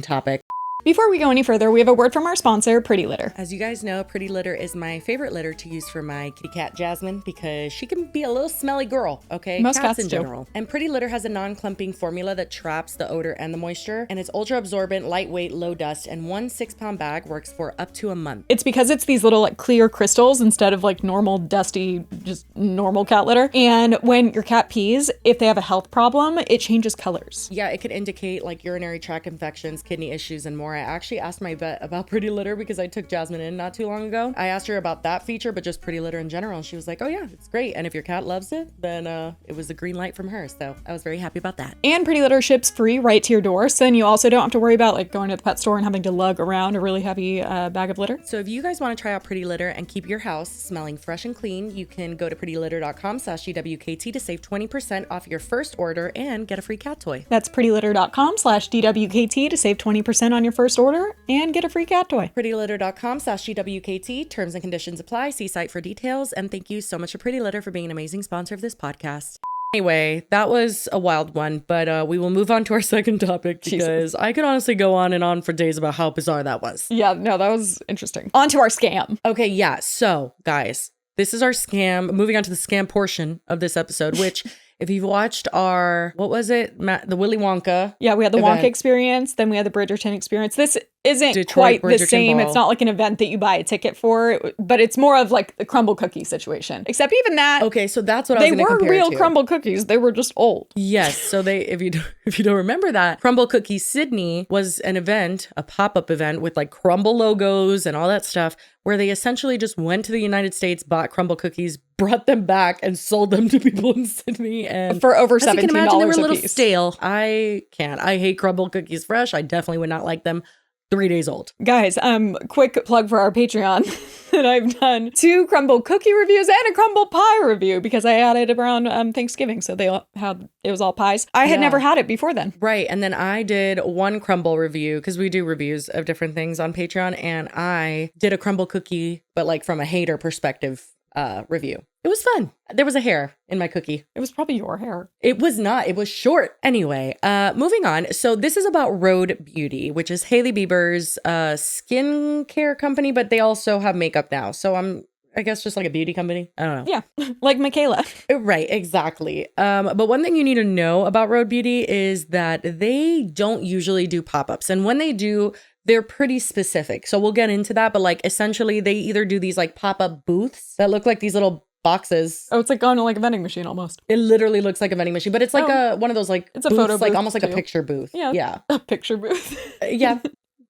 topic. Before we go any further, we have a word from our sponsor, Pretty Litter. As you guys know, Pretty Litter is my favorite litter to use for my kitty cat Jasmine because she can be a little smelly girl, okay? Most cats in do. general. And Pretty Litter has a non-clumping formula that traps the odor and the moisture, and it's ultra absorbent, lightweight, low dust, and 1 6-pound bag works for up to a month. It's because it's these little like clear crystals instead of like normal dusty, just normal cat litter. And when your cat pees, if they have a health problem, it changes colors. Yeah, it could indicate like urinary tract infections, kidney issues, and more. I actually asked my vet about Pretty Litter because I took Jasmine in not too long ago. I asked her about that feature, but just Pretty Litter in general. And she was like, oh yeah, it's great. And if your cat loves it, then it was a green light from her. So I was very happy about that. And Pretty Litter ships free right to your door. So then you also don't have to worry about like going to the pet store and having to lug around a really heavy bag of litter. So if you guys want to try out Pretty Litter and keep your house smelling fresh and clean, you can go to prettylitter.com/DWKT to save 20% off your first order and get a free cat toy. That's prettylitter.com/DWKT to save 20% on your first order and get a free cat toy. prettylitter.com/GWKT. Terms and conditions apply. See site for details. And thank you so much to Pretty Litter for being an amazing sponsor of this podcast. Anyway, that was a wild one, but we will move on to our second topic because I could honestly go on and on for days about how bizarre that was. Yeah, no, that was interesting. On to our scam. Okay, yeah. So, guys, this is our scam. Moving on to the scam portion of this episode, which if you've watched our, what was it? The Willy Wonka. Yeah, we had the event. Wonka experience. Then we had the Bridgerton experience. This isn't Detroit quite the Bridgerton same. Ball. It's not like an event that you buy a ticket for, but it's more of like the crumble cookie situation. Except even that. Okay, so that's what I was going to compare They were real to. crumble cookies. They were just old. Yes. So if you don't remember that, Crumble Cookie Sydney was an event, a pop-up event with like crumble logos and all that stuff, where they essentially just went to the United States, bought crumble cookies, brought them back, and sold them to people in Sydney. And for over $17 as you can imagine, they were a little piece. stale. I can't. I hate crumble cookies fresh. I definitely would not like them 3 days old. Guys, quick plug for our Patreon that I've done 2 crumble cookie reviews and a crumble pie review because I had it around Thanksgiving. So it was all pies. I had never had it before then. Right. And then I did 1 crumble review because we do reviews of different things on Patreon. And I did a crumble cookie, but like from a hater perspective review. It was fun. There was a hair in my cookie. It was probably your hair. It was not. It was short. Anyway, moving on. So this is about Rhode Beauty, which is Hailey Bieber's skincare company, but they also have makeup now. So I guess just like a beauty company. I don't know. Yeah, like Michaela. Right, exactly. But one thing you need to know about Rhode Beauty is that they don't usually do pop-ups. And when they do, they're pretty specific. So we'll get into that. But like essentially they either do these like pop-up booths that look like these little boxes. Oh, it's like going to like a vending machine almost. It literally looks like a vending machine, but it's like one of those like it's a booths, photo like booth almost like too. a picture booth. Yeah. A picture booth. Yeah.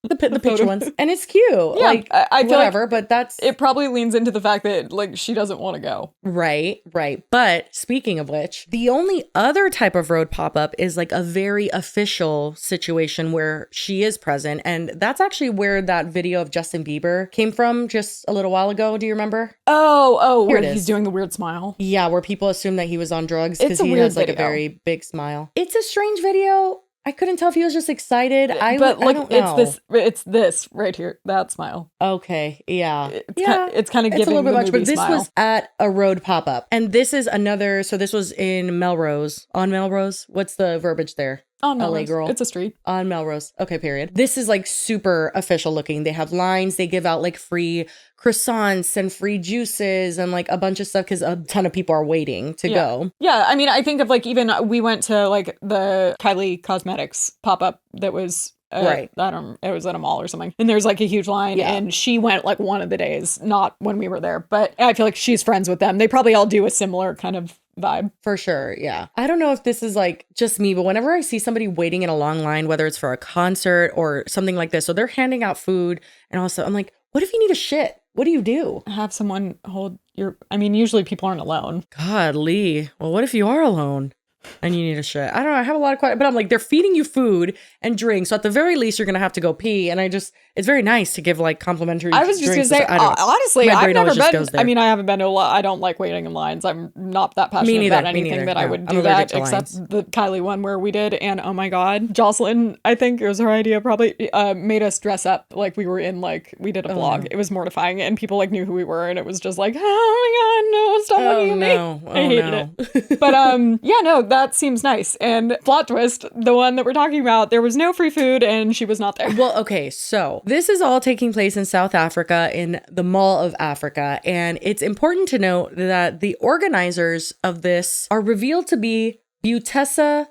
The picture ones. And it's cute. Yeah, like I feel whatever, like but it probably leans into the fact that like she doesn't want to go. Right. But speaking of which, the only other type of Rhode Pop Up is like a very official situation where she is present. And that's actually where that video of Justin Bieber came from just a little while ago. Do you remember? Oh, Here where he's doing the weird smile. Yeah, where people assume that he was on drugs because he has like a very big smile. It's a strange video. I couldn't tell if he was just excited. I don't know. It's this right here. That smile. Okay. Yeah. It's kind of giving a little bit the much, movie but this smile. was at a Rhode Pop Up. And this is another, so this was in Melrose. On Melrose? What's the verbiage there? On Melrose. LA girl. It's a street. On Melrose. Okay, period. This is like super official looking. They have lines. They give out like free croissants and free juices and like a bunch of stuff because a ton of people are waiting to go. Yeah, I mean, I think of like even we went to like the Kylie Cosmetics pop-up that was right. It was at a mall or something. And there's like a huge line and she went like one of the days, not when we were there. But I feel like she's friends with them. They probably all do a similar kind of vibe. For sure, yeah. I don't know if this is like just me, but whenever I see somebody waiting in a long line, whether it's for a concert or something like this, so they're handing out food and also I'm like, what if you need a shit? What do you do? Have someone hold your, I mean, usually people aren't alone. God, Lee. Well, what if you are alone? and you need a shit. I don't know. I have a lot of questions, but I'm like, they're feeding you food and drinks. So at the very least, you're going to have to go pee. And it's very nice to give like complimentary I was just going to say, honestly, I've never been, I mean, I haven't been to a lot. I don't like waiting in lines. I'm not that passionate about anything that I would do that, except the Kylie one where we did. And oh my God, Jocelyn, I think it was her idea, probably made us dress up like we were in like, we did a vlog. It was mortifying. And people like knew who we were. And it was just like, oh my God, no, stop looking at me. I hated it. But yeah, no, that seems nice. And plot twist, the one that we're talking about, there was no free food and she was not there. Well, okay, so this is all taking place in South Africa, in the Mall of Africa. And it's important to note that the organizers of this are revealed to be Butessa_SA,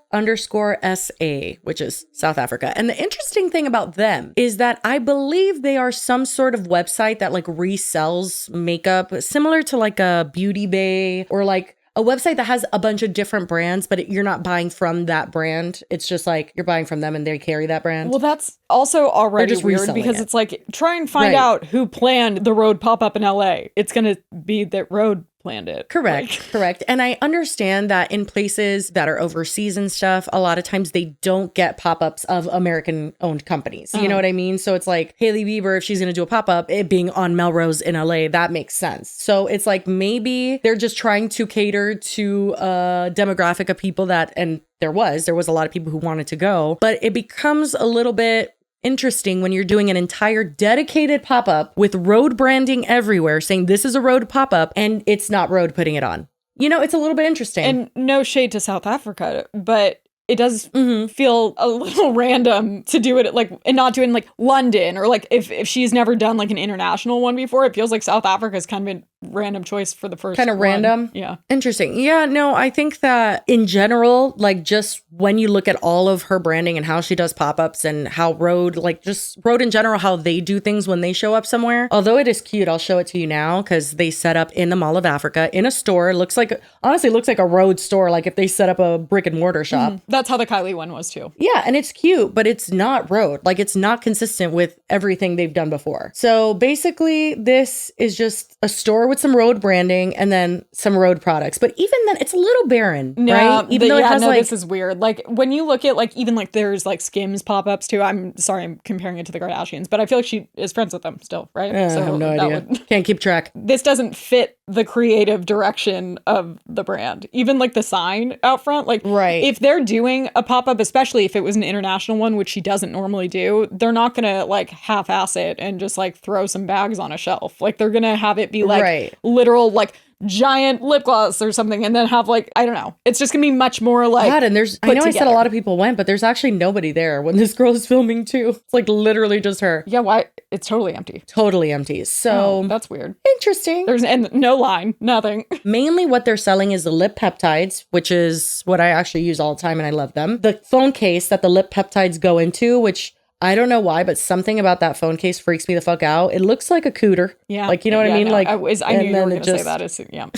which is South Africa. And the interesting thing about them is that I believe they are some sort of website that like resells makeup, similar to like a Beauty Bay or like a website that has a bunch of different brands, but you're not buying from that brand. It's just like you're buying from them and they carry that brand. Well, that's also already weird because it's like, try and find out who planned the Rhode Pop Up in LA. It's going to be that Rhode planned it. Correct. And I understand that in places that are overseas and stuff, a lot of times they don't get pop-ups of American-owned companies. You know what I mean? So it's like Hailey Bieber, if she's going to do a pop-up, it being on Melrose in LA, that makes sense. So it's like maybe they're just trying to cater to a demographic of people that, and there was a lot of people who wanted to go, but it becomes a little bit interesting when you're doing an entire dedicated pop-up with Rhode branding everywhere saying this is a Rhode pop-up and it's not Rhode putting it on. You know, it's a little bit interesting. And no shade to South Africa, but it does feel a little random to do it like, and not doing like London or like if she's never done like an international one before, it feels like South Africa is kind of a random choice for the first kind of random. Yeah. Interesting. Yeah, no, I think that in general, like just when you look at all of her branding and how she does pop-ups and how Rhode, like just Rhode in general, how they do things when they show up somewhere. Although it is cute, I'll show it to you now because they set up in the Mall of Africa in a store. It looks like, honestly, looks like a Rhode store. Like if they set up a brick and mortar shop. That's how the Kylie one was too. Yeah, and it's cute, but it's not Rhode. Like it's not consistent with everything they've done before. So basically, this is just a store with some Rhode branding and then some Rhode products. But even then, it's a little barren, right? Even though it has like, this is weird. Like when you look at like even like there's like Skims pop-ups too. I'm sorry, I'm comparing it to the Kardashians, but I feel like she is friends with them still, right? I have no idea. Can't keep track. This doesn't fit the creative direction of the brand. Even like the sign out front, like if they're doing a pop-up, especially if it was an international one, which she doesn't normally do, they're not gonna like half-ass it and just like throw some bags on a shelf. Like they're gonna have it be like literal like giant lip gloss or something and then have like, I don't know. It's just gonna be much more like God, and there's, I know together. I said a lot of people went, but there's actually nobody there when this girl is filming too. It's like literally just her. Yeah, why? It's totally empty. Totally empty. So that's weird. Interesting. There's and no line, nothing. Mainly what they're selling is the lip peptides, which is what I actually use all the time and I love them. The phone case that the lip peptides go into, which I don't know why, but something about that phone case freaks me the fuck out. It looks like a cooter. Yeah. Like, you know what I mean? No, like I knew you were going to say that. Yeah.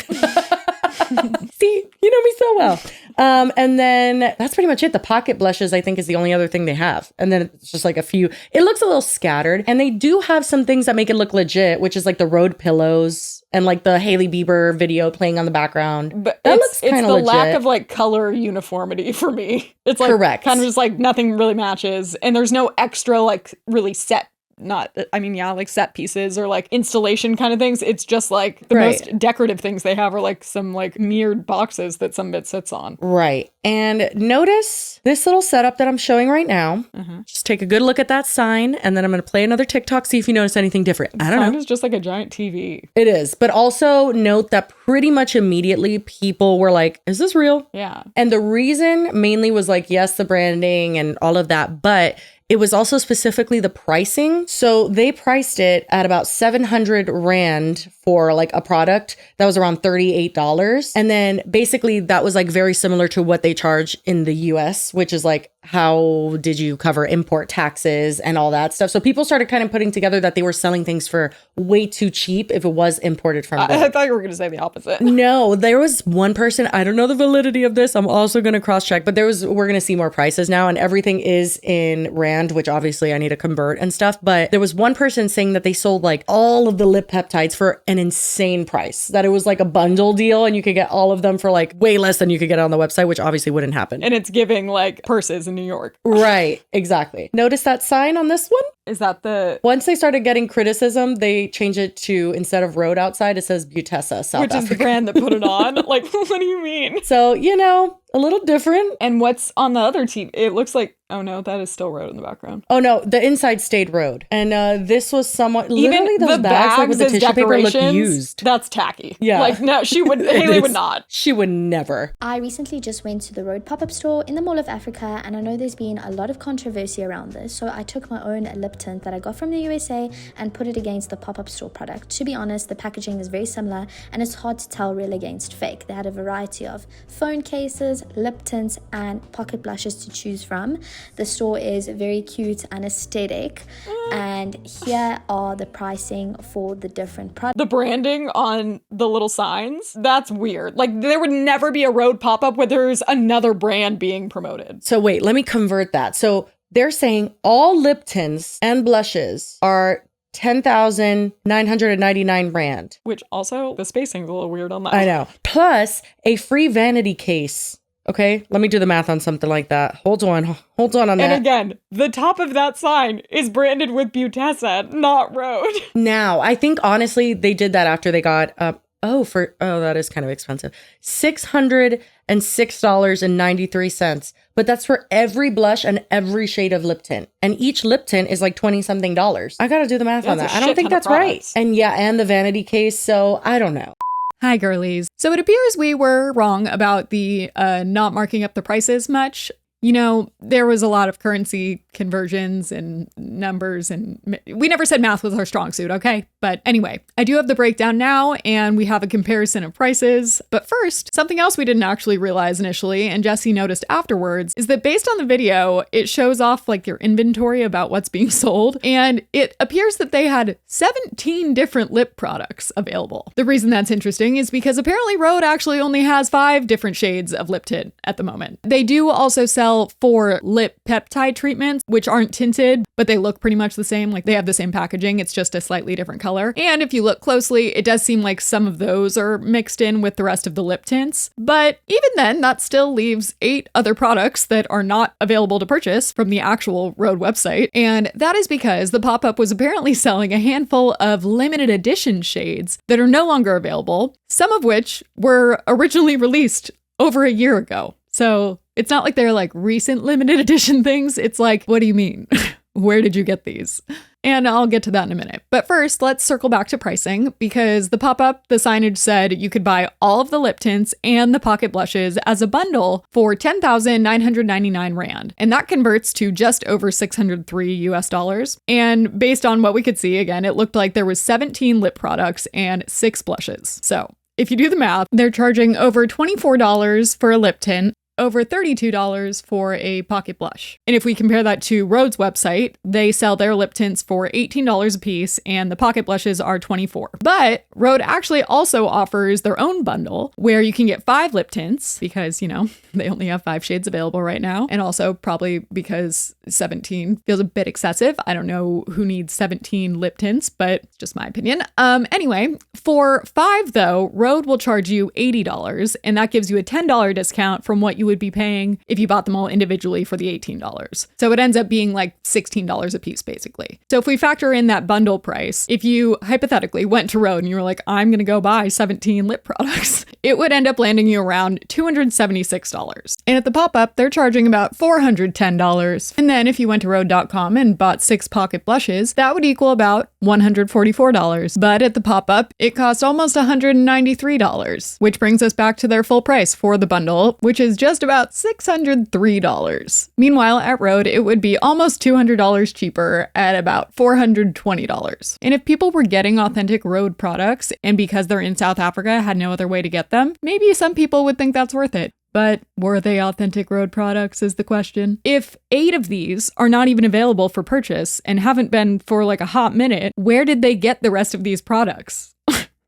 See, you know me so well. And then that's pretty much it. The pocket blushes, I think, is the only other thing they have. And then it's just like a few. It looks a little scattered. And they do have some things that make it look legit, which is like the Rhode pillows and like the Hailey Bieber video playing on the background. But that looks kind of legit. It's the lack of like color uniformity for me. It's like kind of just like nothing really matches. And there's no extra like really set like set pieces or like installation kind of things. It's just like the most decorative things they have are like some like mirrored boxes that some bit sits on. Right. And notice this little setup that I'm showing right now. Just take a good look at that sign and then I'm going to play another TikTok, see if you notice anything different. I don't know. It's just like a giant TV. It is. But also note that pretty much immediately people were like, is this real? Yeah. And the reason mainly was like, yes, the branding and all of that, but it was also specifically the pricing. So they priced it at about 700 Rand for like a product that was around $38. And then basically that was like very similar to what they charge in the US, which is like, how did you cover import taxes and all that stuff? So people started kind of putting together that they were selling things for way too cheap if it was imported from I thought you were going to say the opposite. No, there was one person, I don't know the validity of this. I'm also going to cross check, but we're going to see more prices now and everything is in Rand brand, which obviously I need to convert and stuff. But there was one person saying that they sold like all of the lip peptides for an insane price, that it was like a bundle deal and you could get all of them for like way less than you could get on the website, which obviously wouldn't happen. And it's giving like purses in New York. Right, exactly. Notice that sign on this one? Is that the... Once they started getting criticism, they changed it to, instead of Rhode outside, it says Butessa, South Which Africa. is the brand that put it on? Like, what do you mean? So, you know, a little different. And what's on the other team? It looks like... Oh no, that is still Rhode in the background. Oh no, the inside stayed Rhode. And this was somewhat... Literally Even those the bags like, with the as tissue paper look decorations, used. that's tacky. Yeah. Like, no, she would... Haley would not. She would never. I recently just went to the Rhode Pop Up store in the Mall of Africa, and I know there's been a lot of controversy around this, so I took my own lip tint that I got from the USA and put it against the pop-up store product. To be honest, the packaging is very similar, and it's hard to tell real against fake. They had a variety of phone cases, lip tints, and pocket blushes to choose from. The store is very cute and aesthetic, and here are the pricing for the different products. The branding on the little signs, that's weird. Like, there would never be a Rhode pop-up where there's another brand being promoted. So wait, let me convert that. So they're saying all lip tints and blushes are 10,999 rand. Which also, the spacing's a little weird on that. I know. Plus a free vanity case. Okay, let me do the math on something like that. Hold on on that. And again, the top of that sign is branded with Butessa, not Rhode. Now, I think honestly, they did that after they got, that is kind of expensive. $606.93. But that's for every blush and every shade of lip tint. And each lip tint is like 20 something dollars. I gotta do the math on that. I don't think that's right. And yeah, and the vanity case. So I don't know. Hi, girlies. So it appears we were wrong about the not marking up the prices much. You know, there was a lot of currency conversions and numbers, and we never said math was our strong suit, okay? But anyway, I do have the breakdown now, and we have a comparison of prices. But first, something else we didn't actually realize initially, and Jesse noticed afterwards, is that based on the video, it shows off like their inventory about what's being sold, and it appears that they had 17 different lip products available. The reason that's interesting is because apparently Rhode actually only has 5 different shades of lip tint at the moment. They do also sell 4 lip peptide treatments, which aren't tinted, but they look pretty much the same. Like, they have the same packaging, it's just a slightly different color. And if you look closely, it does seem like some of those are mixed in with the rest of the lip tints. But even then, that still leaves 8 other products that are not available to purchase from the actual Rhode website. And that is because the pop-up was apparently selling a handful of limited edition shades that are no longer available, some of which were originally released over a year ago. So it's not like they're like recent limited edition things. It's like, what do you mean? Where did you get these? And I'll get to that in a minute. But first, let's circle back to pricing, because the pop-up, the signage said you could buy all of the lip tints and the pocket blushes as a bundle for 10,999 rand. And that converts to just over $603 US. And based on what we could see, again, it looked like there was 17 lip products and 6 blushes. So if you do the math, they're charging over $24 for a lip tint, over $32 for a pocket blush. And if we compare that to Rhode's website, they sell their lip tints for $18 a piece and the pocket blushes are $24. But Rhode actually also offers their own bundle where you can get 5 lip tints because, you know, they only have 5 shades available right now. And also probably because 17 feels a bit excessive. I don't know who needs 17 lip tints, but it's just my opinion. Anyway, for 5 though, Rhode will charge you $80 and that gives you a $10 discount from what you would be paying if you bought them all individually for the $18. So it ends up being like $16 a piece basically. So if we factor in that bundle price, if you hypothetically went to Rhode and you were like, I'm going to go buy 17 lip products, it would end up landing you around $276. And at the pop-up, they're charging about $410. And then if you went to Rhode.com and bought 6 pocket blushes, that would equal about $144. But at the pop-up, it cost almost $193, which brings us back to their full price for the bundle, which is just about $603. Meanwhile, at Rhode, it would be almost $200 cheaper at about $420. And if people were getting authentic Rhode products, and because they're in South Africa, had no other way to get them, maybe some people would think that's worth it. But were they authentic Rhode products is the question. If 8 of these are not even available for purchase and haven't been for like a hot minute, where did they get the rest of these products?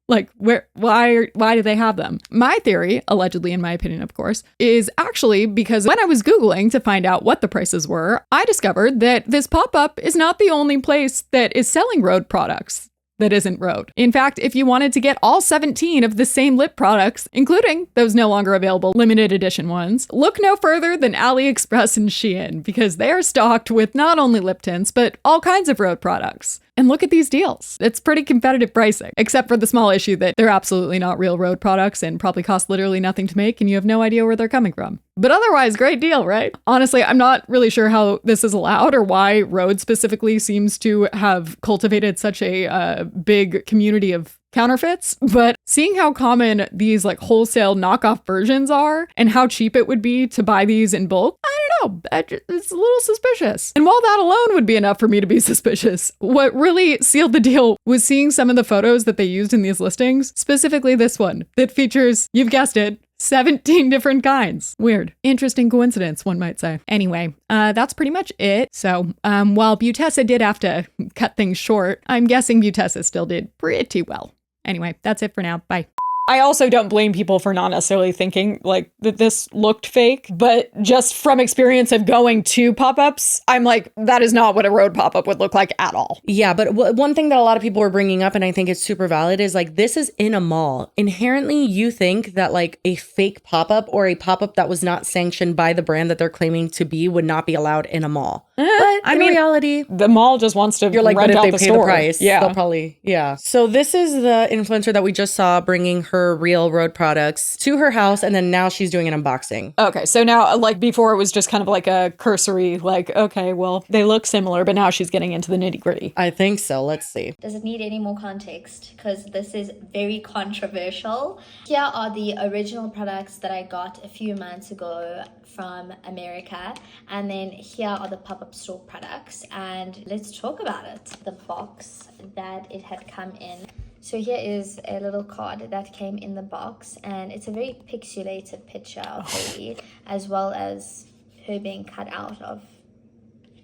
Like, why do they have them? My theory, allegedly in my opinion, of course, is actually because when I was Googling to find out what the prices were, I discovered that this pop-up is not the only place that is selling Rhode products that isn't Rhode. In fact, if you wanted to get all 17 of the same lip products, including those no longer available limited edition ones, look no further than AliExpress and Shein, because they are stocked with not only lip tints, but all kinds of Rhode products. And look at these deals. It's pretty competitive pricing, except for the small issue that they're absolutely not real Rhode products and probably cost literally nothing to make, and you have no idea where they're coming from. But otherwise, great deal, right? Honestly, I'm not really sure how this is allowed or why Rhode specifically seems to have cultivated such a big community of counterfeits, but seeing how common these like wholesale knockoff versions are and how cheap it would be to buy these in bulk, I don't know, it's a little suspicious. And while that alone would be enough for me to be suspicious, what really sealed the deal was seeing some of the photos that they used in these listings, specifically this one that features, you've guessed it, 17 different kinds. Weird. Interesting coincidence, one might say. Anyway, that's pretty much it. So while Butessa did have to cut things short, I'm guessing Butessa still did pretty well. Anyway, that's it for now. Bye. I also don't blame people for not necessarily thinking like that this looked fake, but just from experience of going to pop-ups, I'm like, that is not what a Rhode pop-up would look like at all. Yeah, but one thing that a lot of people were bringing up, and I think it's super valid, is like, this is in a mall. Inherently, you think that like a fake pop-up or a pop-up that was not sanctioned by the brand that they're claiming to be would not be allowed in a mall. But in reality, the mall just wants to you're like, rent but if out they the pay store. the price, yeah, they'll probably, yeah. So this is the influencer that we just saw bringing her real Rhode products to her house, and then now she's doing an unboxing. Okay, so now, like before, it was just kind of like a cursory, like, okay, well, they look similar, but now she's getting into the nitty gritty. I think so. Let's see. Does it need any more context? Because this is very controversial. Here are the original products that I got a few months ago from America, and then here are the pop-up store products, and let's talk about it. The box that it had come in. So here is a little card that came in the box, and it's a very pixelated picture of Hailey, as well as her being cut out of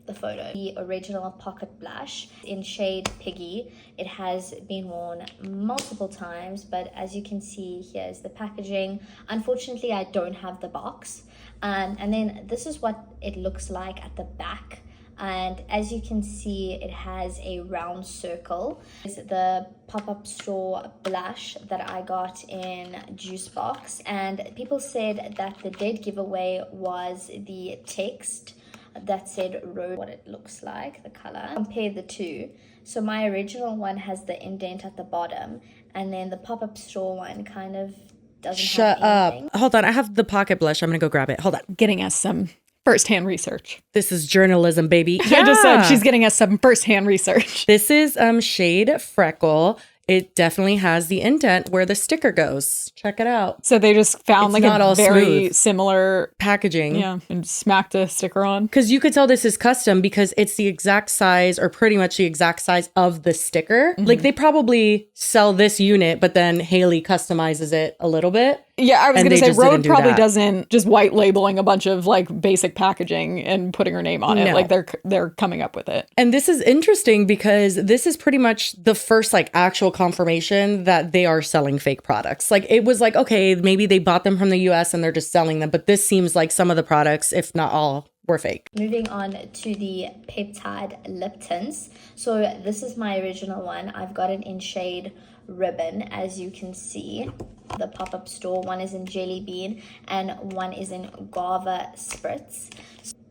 the photo. The original pocket blush in shade Piggy. It has been worn multiple times, but as you can see, here's the packaging. Unfortunately, I don't have the box. And then this is what it looks like at the back. And as you can see, it has a round circle. It's the pop-up store blush that I got in Juice Box, and people said that the dead giveaway was the text that said Rhode, what it looks like, the color. Compare the two. So my original one has the indent at the bottom, and then the pop-up store one kind of doesn't Shut have anything. up. Hold on, I have the pocket blush. I'm gonna go grab it. Hold on. Getting us some first-hand research. This is journalism, baby. Yeah. I just said she's getting us some first-hand research. This is shade Freckle. It definitely has the indent where the sticker goes. Check it out. So they just found It's like not a all very smooth. similar Packaging. yeah, and smacked a sticker on. Because you could tell this is custom because it's the exact size, or pretty much the exact size of the sticker. Mm-hmm. Like they probably sell this unit, but then Hailey customizes it a little bit. Yeah, I was And going to they say just didn't Rhode do probably that. doesn't just white labeling a bunch of like basic packaging and putting her name on it. No. Like they're coming up with it. And this is interesting because this is pretty much the first like actual confirmation that they are selling fake products. Like it was like, okay, maybe they bought them from the US and they're just selling them. But this seems like some of the products, if not all, were fake. Moving on to the peptide lip tints. So this is my original one. I've got it in shade Ribbon, as you can see. The pop-up store, one is in Jelly Bean and one is in Guava Spritz.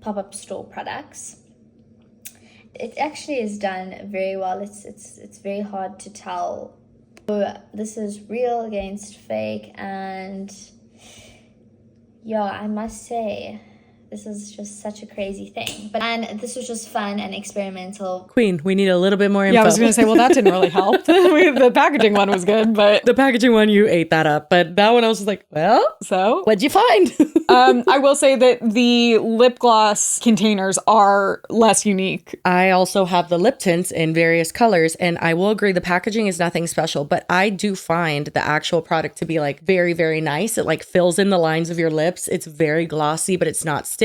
Pop-up store products. It actually is done very well. It's very hard to tell. So this is real against fake, and yeah, I must say this is just such a crazy thing. And this was just fun and experimental. Queen, we need a little bit more info. Yeah, I was going to say, well, that didn't really help. The packaging one was good, but the packaging one, you ate that up. But that one, I was just like, well, so what'd you find? I will say that the lip gloss containers are less unique. I also have the lip tints in various colors, and I will agree the packaging is nothing special, but I do find the actual product to be like very, very nice. It like fills in the lines of your lips. It's very glossy, but it's not sticky.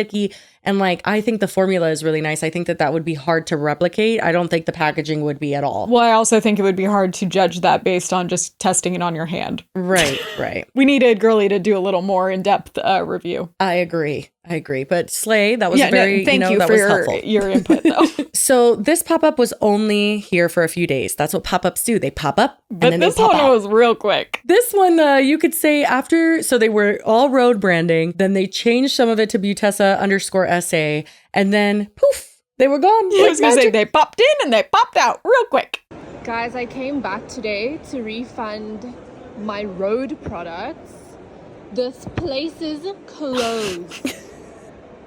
And like, I think the formula is really nice. I think that would be hard to replicate. I don't think the packaging would be at all. Well, I also think it would be hard to judge that based on just testing it on your hand. Right. We needed Girly to do a little more in-depth review. I agree. But Slay, that was very, thank you that for was helpful. your input though. So this pop-up was only here for a few days. That's what pop-ups do. They pop up and then they pop out. This one was real quick. This one, you could say after, so they were all Rhode branding. Then they changed some of it to Butessa_SA. And then poof, they were gone. I was going to say they popped in and they popped out real quick. Guys, I came back today to refund my Rhode products. This place is closed.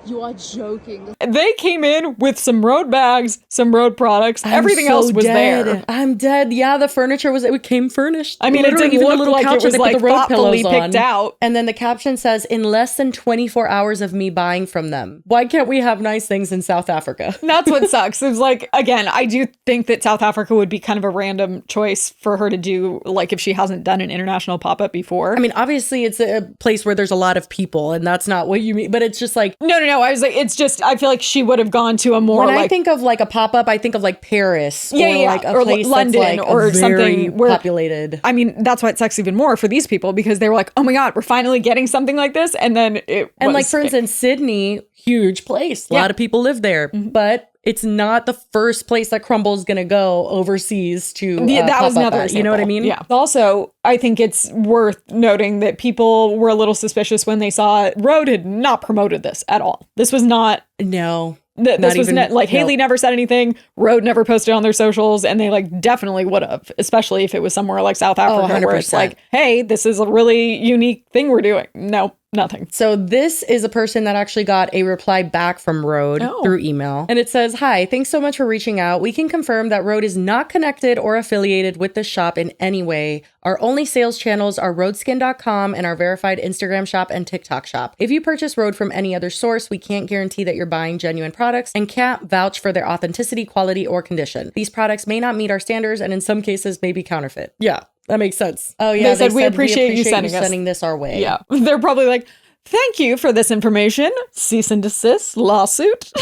You are joking. They came in with some Rhode bags, some Rhode products. Everything else was there. I'm dead. Yeah, the furniture it came furnished. I mean, it didn't even look a little like couch it was like thoughtfully picked out. And then the caption says, in less than 24 hours of me buying from them. Why can't we have nice things in South Africa? That's what sucks. It was like, again, I do think that South Africa would be kind of a random choice for her to do, like if she hasn't done an international pop-up before. I mean, obviously it's a place where there's a lot of people and that's not what you mean, but it's just like... No. I was like, it's just, I feel like she would have gone to a more when like... I think of like a pop-up, I think of like Paris like a or place London that's like or something where, populated. I mean, that's why it sucks even more for these people because they were like, oh my God, we're finally getting something like this. And then like, for instance, Sydney, huge place. A lot of people live there, but it's not the first place that Crumble's going to go overseas to that was another example. You know what I mean? Yeah. Also, I think it's worth noting that people were a little suspicious when they saw Rhode had not promoted this at all. This was not... No. This was Haley never said anything. Rhode never posted on their socials, and they like definitely would have, especially if it was somewhere like South Africa, where it's like, hey, this is a really unique thing we're doing. No, nothing. So this is a person that actually got a reply back from Rhode through email. And it says, hi, thanks so much for reaching out. We can confirm that Rhode is not connected or affiliated with the shop in any way. Our only sales channels are rhodeskin.com and our verified Instagram shop and TikTok shop. If you purchase Rhode from any other source, we can't guarantee that you're buying genuine products and can't vouch for their authenticity, quality, or condition. These products may not meet our standards and in some cases may be counterfeit. Yeah, that makes sense. Oh yeah, they said we appreciate you sending this our way. Yeah, they're probably like, thank you for this information. Cease and desist lawsuit.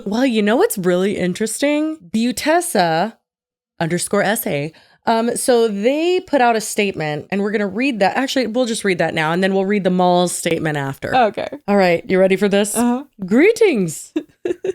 Well, you know what's really interesting? Butessa_SA. So they put out a statement and we're going to read that. Actually, we'll just read that now and then we'll read the mall's statement after. Okay. All right. You ready for this? Uh-huh. Greetings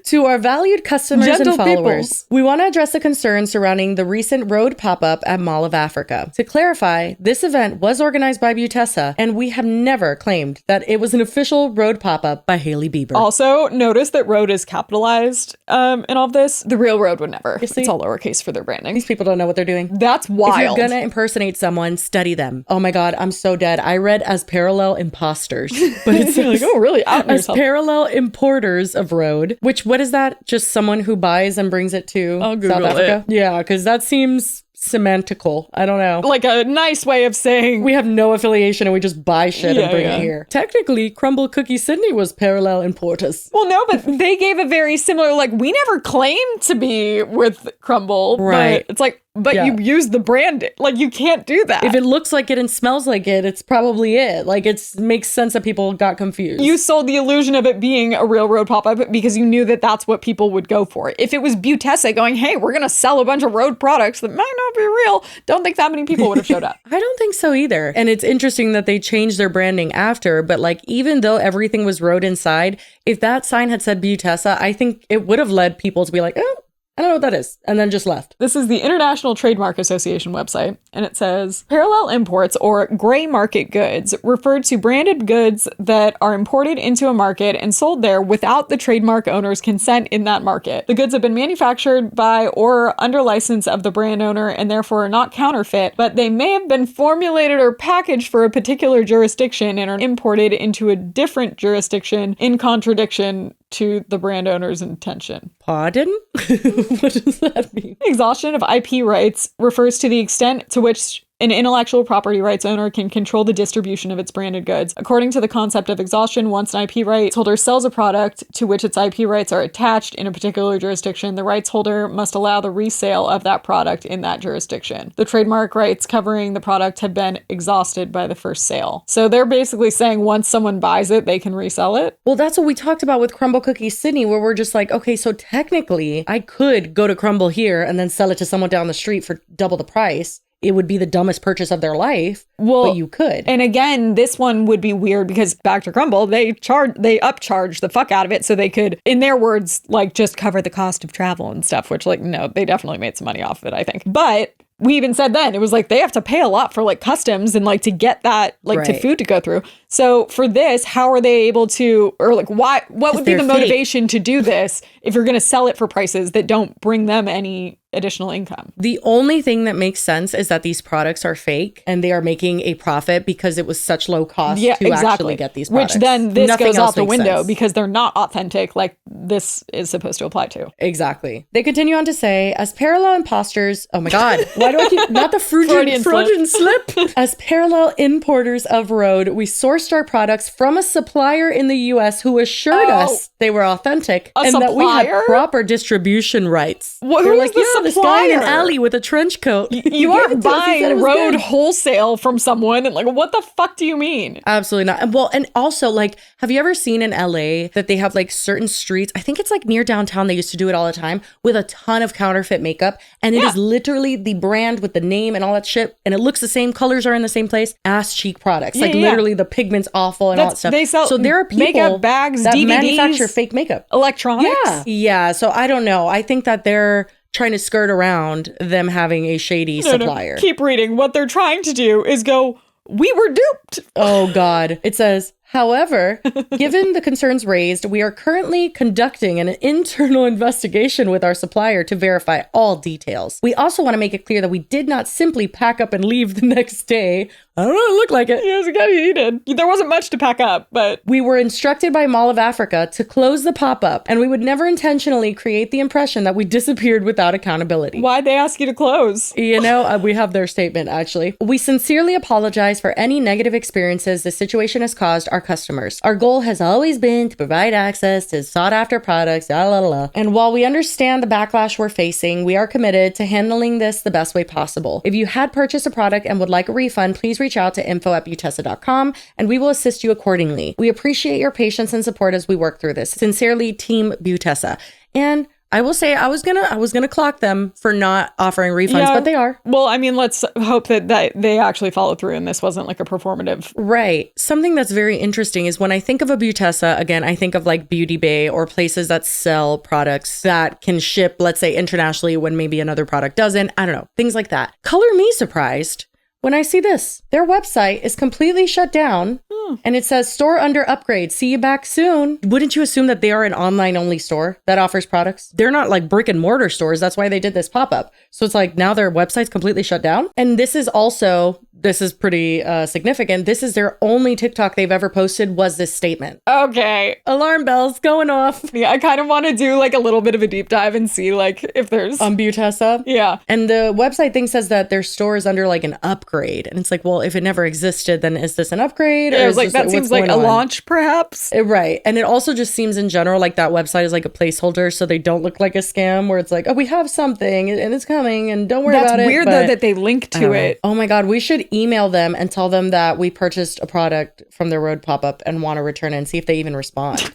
to our valued customers Gentle and followers. We want to address the concerns surrounding the recent Rhode pop-up at Mall of Africa. To clarify, this event was organized by Butessa and we have never claimed that it was an official Rhode pop-up by Hailey Bieber. Also, notice that Rhode is capitalized in all of this. The real Rhode would never. It's all lowercase for their branding. These people don't know what they're doing. That's wild. If you're gonna impersonate someone, study them. Oh my God, I'm so dead. I read as parallel imposters, but it's like, oh, really? Out as parallel importers of Rhode. Which, what is that? Just someone who buys and brings it to South Africa? Yeah, because that seems semantical. I don't know. Like a nice way of saying we have no affiliation and we just buy shit and bring it here. Technically, Crumble Cookie Sydney was parallel importers. Well, no, but they gave a very similar, like, we never claimed to be with Crumble. Right. But it's like, you use the brand. Like, you can't do that. If it looks like it and smells like it, it's probably it. Like, it makes sense that people got confused. You sold the illusion of it being a real Rhode pop-up because you knew that that's what people would go for. If it was Butessa going, hey, we're going to sell a bunch of Rhode products that might not be real, don't think that many people would have showed up. I don't think so either. And it's interesting that they changed their branding after, but like, even though everything was Rhode inside, if that sign had said Butessa, I think it would have led people to be like, oh, I don't know what that is, and then just left. This is the International Trademark Association website, and it says, parallel imports or gray market goods refer to branded goods that are imported into a market and sold there without the trademark owner's consent in that market. The goods have been manufactured by or under license of the brand owner and therefore are not counterfeit, but they may have been formulated or packaged for a particular jurisdiction and are imported into a different jurisdiction in contradiction to the brand owner's intention. Pardon? What does that mean? Exhaustion of IP rights refers to the extent to which an intellectual property rights owner can control the distribution of its branded goods. According to the concept of exhaustion, once an IP rights holder sells a product to which its IP rights are attached in a particular jurisdiction, the rights holder must allow the resale of that product in that jurisdiction. The trademark rights covering the product have been exhausted by the first sale. So they're basically saying once someone buys it, they can resell it. Well, that's what we talked about with Crumble Cookie Sydney, where we're just like, okay, so technically I could go to Crumble here and then sell it to someone down the street for double the price. It would be the dumbest purchase of their life, but you could. And again, this one would be weird because back to Crumble, they upcharged the fuck out of it so they could, in their words, like just cover the cost of travel and stuff, which like, no, they definitely made some money off of it, I think. But we even said then, it was like they have to pay a lot for like customs and like to get that like to food to go through. So for this, how are they able to, or like what would be the motivation to do this if you're going to sell it for prices that don't bring them any additional income? The only thing that makes sense is that these products are fake and they are making a profit because it was such low cost to actually get these products. Which then this goes out the window because they're not authentic like this is supposed to apply to. Exactly. They continue on to say, as parallel imposters, oh my God, why do I keep, not the Freudian slip. As parallel importers of Rhode, we sourced our products from a supplier in the US who assured us they were authentic and that we had proper distribution rights. Who is the supplier? This guy in an alley with a trench coat. You aren't buying Rhode wholesale from someone. And like, what the fuck do you mean? Absolutely not. Well, and also like, have you ever seen in LA that they have like certain streets? I think it's like near downtown. They used to do it all the time with a ton of counterfeit makeup. And it is literally the brand with the name and all that shit. And it looks the same. Colors are in the same place. Ass cheek products. Like literally the pigment's awful and all that stuff. They sell so there are people makeup bags, that DVDs, manufacture fake makeup. Electronics. Yeah. So I don't know. I think that they're trying to skirt around them having a shady supplier. No. Keep reading. What they're trying to do is go, we were duped. Oh, God. It says, however, given the concerns raised, we are currently conducting an internal investigation with our supplier to verify all details. We also want to make it clear that we did not simply pack up and leave the next day. I don't know, it looked like it. Yes, he did. There wasn't much to pack up, but... We were instructed by Mall of Africa to close the pop-up, and we would never intentionally create the impression that we disappeared without accountability. Why'd they ask you to close? You know, we have their statement, actually. We sincerely apologize for any negative experiences the situation has caused our customers. Our goal has always been to provide access to sought-after products, And while we understand the backlash we're facing, we are committed to handling this the best way possible. If you had purchased a product and would like a refund, please reach out to info@butessa.com and we will assist you accordingly. We appreciate your patience and support as we work through this. Sincerely, Team Butessa. And I will say I was gonna clock them for not offering refunds, but they are. Well, I mean, let's hope that they actually follow through and this wasn't like a performative. Right. Something that's very interesting is when I think of a Butessa, again, I think of like Beauty Bay or places that sell products that can ship, let's say, internationally when maybe another product doesn't. I don't know. Things like that. Color me surprised when I see this. Their website is completely shut down and it says store under upgrade. See you back soon. Wouldn't you assume that they are an online only store that offers products? They're not like brick and mortar stores. That's why they did this pop-up. So it's like now their website's completely shut down. And this is pretty significant. This is their only TikTok they've ever posted was this statement. Okay. Alarm bells going off. Yeah, I kind of want to do like a little bit of a deep dive and see like if there's... On Butessa? Yeah. And the website thing says that their store is under like an upgrade. And it's like, well, if it never existed, then is this an upgrade? Yeah, or like that seems like a launch perhaps. Right. And it also just seems in general like that website is like a placeholder so they don't look like a scam where it's like, oh, we have something and it's coming and don't worry about it. That's weird though that they link to it. Oh my God, we should email them and tell them that we purchased a product from their Rhode Pop Up and want to return it and see if they even respond.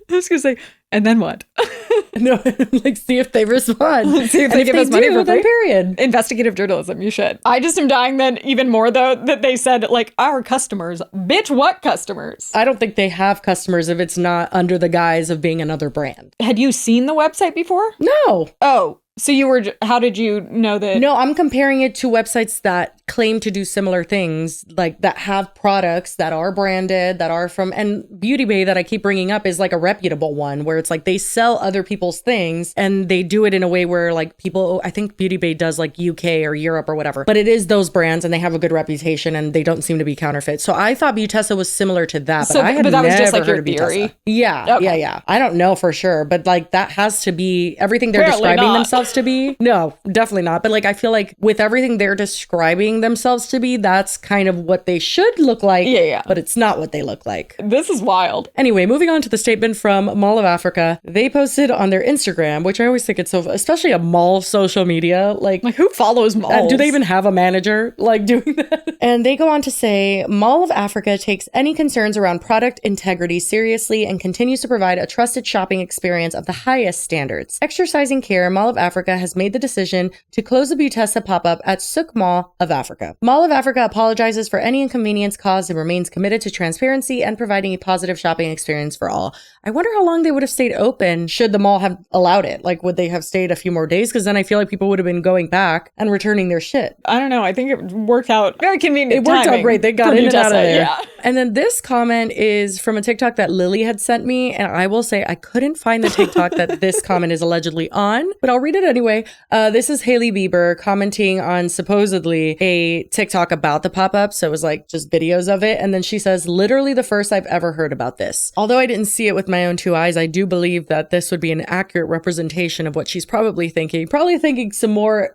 I was gonna say, and then what? No, like see if they respond. See if they give us money for free. Period. Investigative journalism, you should. I just am dying then even more though that they said like our customers. Bitch, what customers? I don't think they have customers if it's not under the guise of being another brand. Had you seen the website before? No. Oh. So how did you know that? No, I'm comparing it to websites that claim to do similar things, like that have products that are branded, that are from, and Beauty Bay that I keep bringing up is like a reputable one where it's like they sell other people's things and they do it in a way where like people, I think Beauty Bay does like UK or Europe or whatever, but it is those brands and they have a good reputation and they don't seem to be counterfeit. So I thought Butessa was similar to that, but I had never was just like your theory. Yeah, okay. Yeah. I don't know for sure, but like that has to be everything they're describing themselves themselves to be. No, definitely not. But like, I feel like with everything they're describing themselves to be, that's kind of what they should look like. Yeah. But it's not what they look like. This is wild. Anyway, moving on to the statement from Mall of Africa. They posted on their Instagram, which I always think it's so, especially a mall social media. Like who follows malls? Do they even have a manager like doing that? And they go on to say, Mall of Africa takes any concerns around product integrity seriously and continues to provide a trusted shopping experience of the highest standards. Exercising care, Mall of Africa has made the decision to close the Butessa pop-up at Souk Mall of Africa. Mall of Africa apologizes for any inconvenience caused and remains committed to transparency and providing a positive shopping experience for all. I wonder how long they would have stayed open should the mall have allowed it. Like, would they have stayed a few more days? Because then I feel like people would have been going back and returning their shit. I don't know. I think it worked out very convenient. It worked out great. They got in and out of there. Yeah. And then this comment is from a TikTok that Lily had sent me. And I will say I couldn't find the TikTok that this comment is allegedly on, but I'll read it anyway. This is Hailey Bieber commenting on supposedly a TikTok about the pop-up. So it was like just videos of it. And then she says, literally the first I've ever heard about this. Although I didn't see it with my own two eyes, I do believe that this would be an accurate representation of what she's probably thinking. Probably thinking some more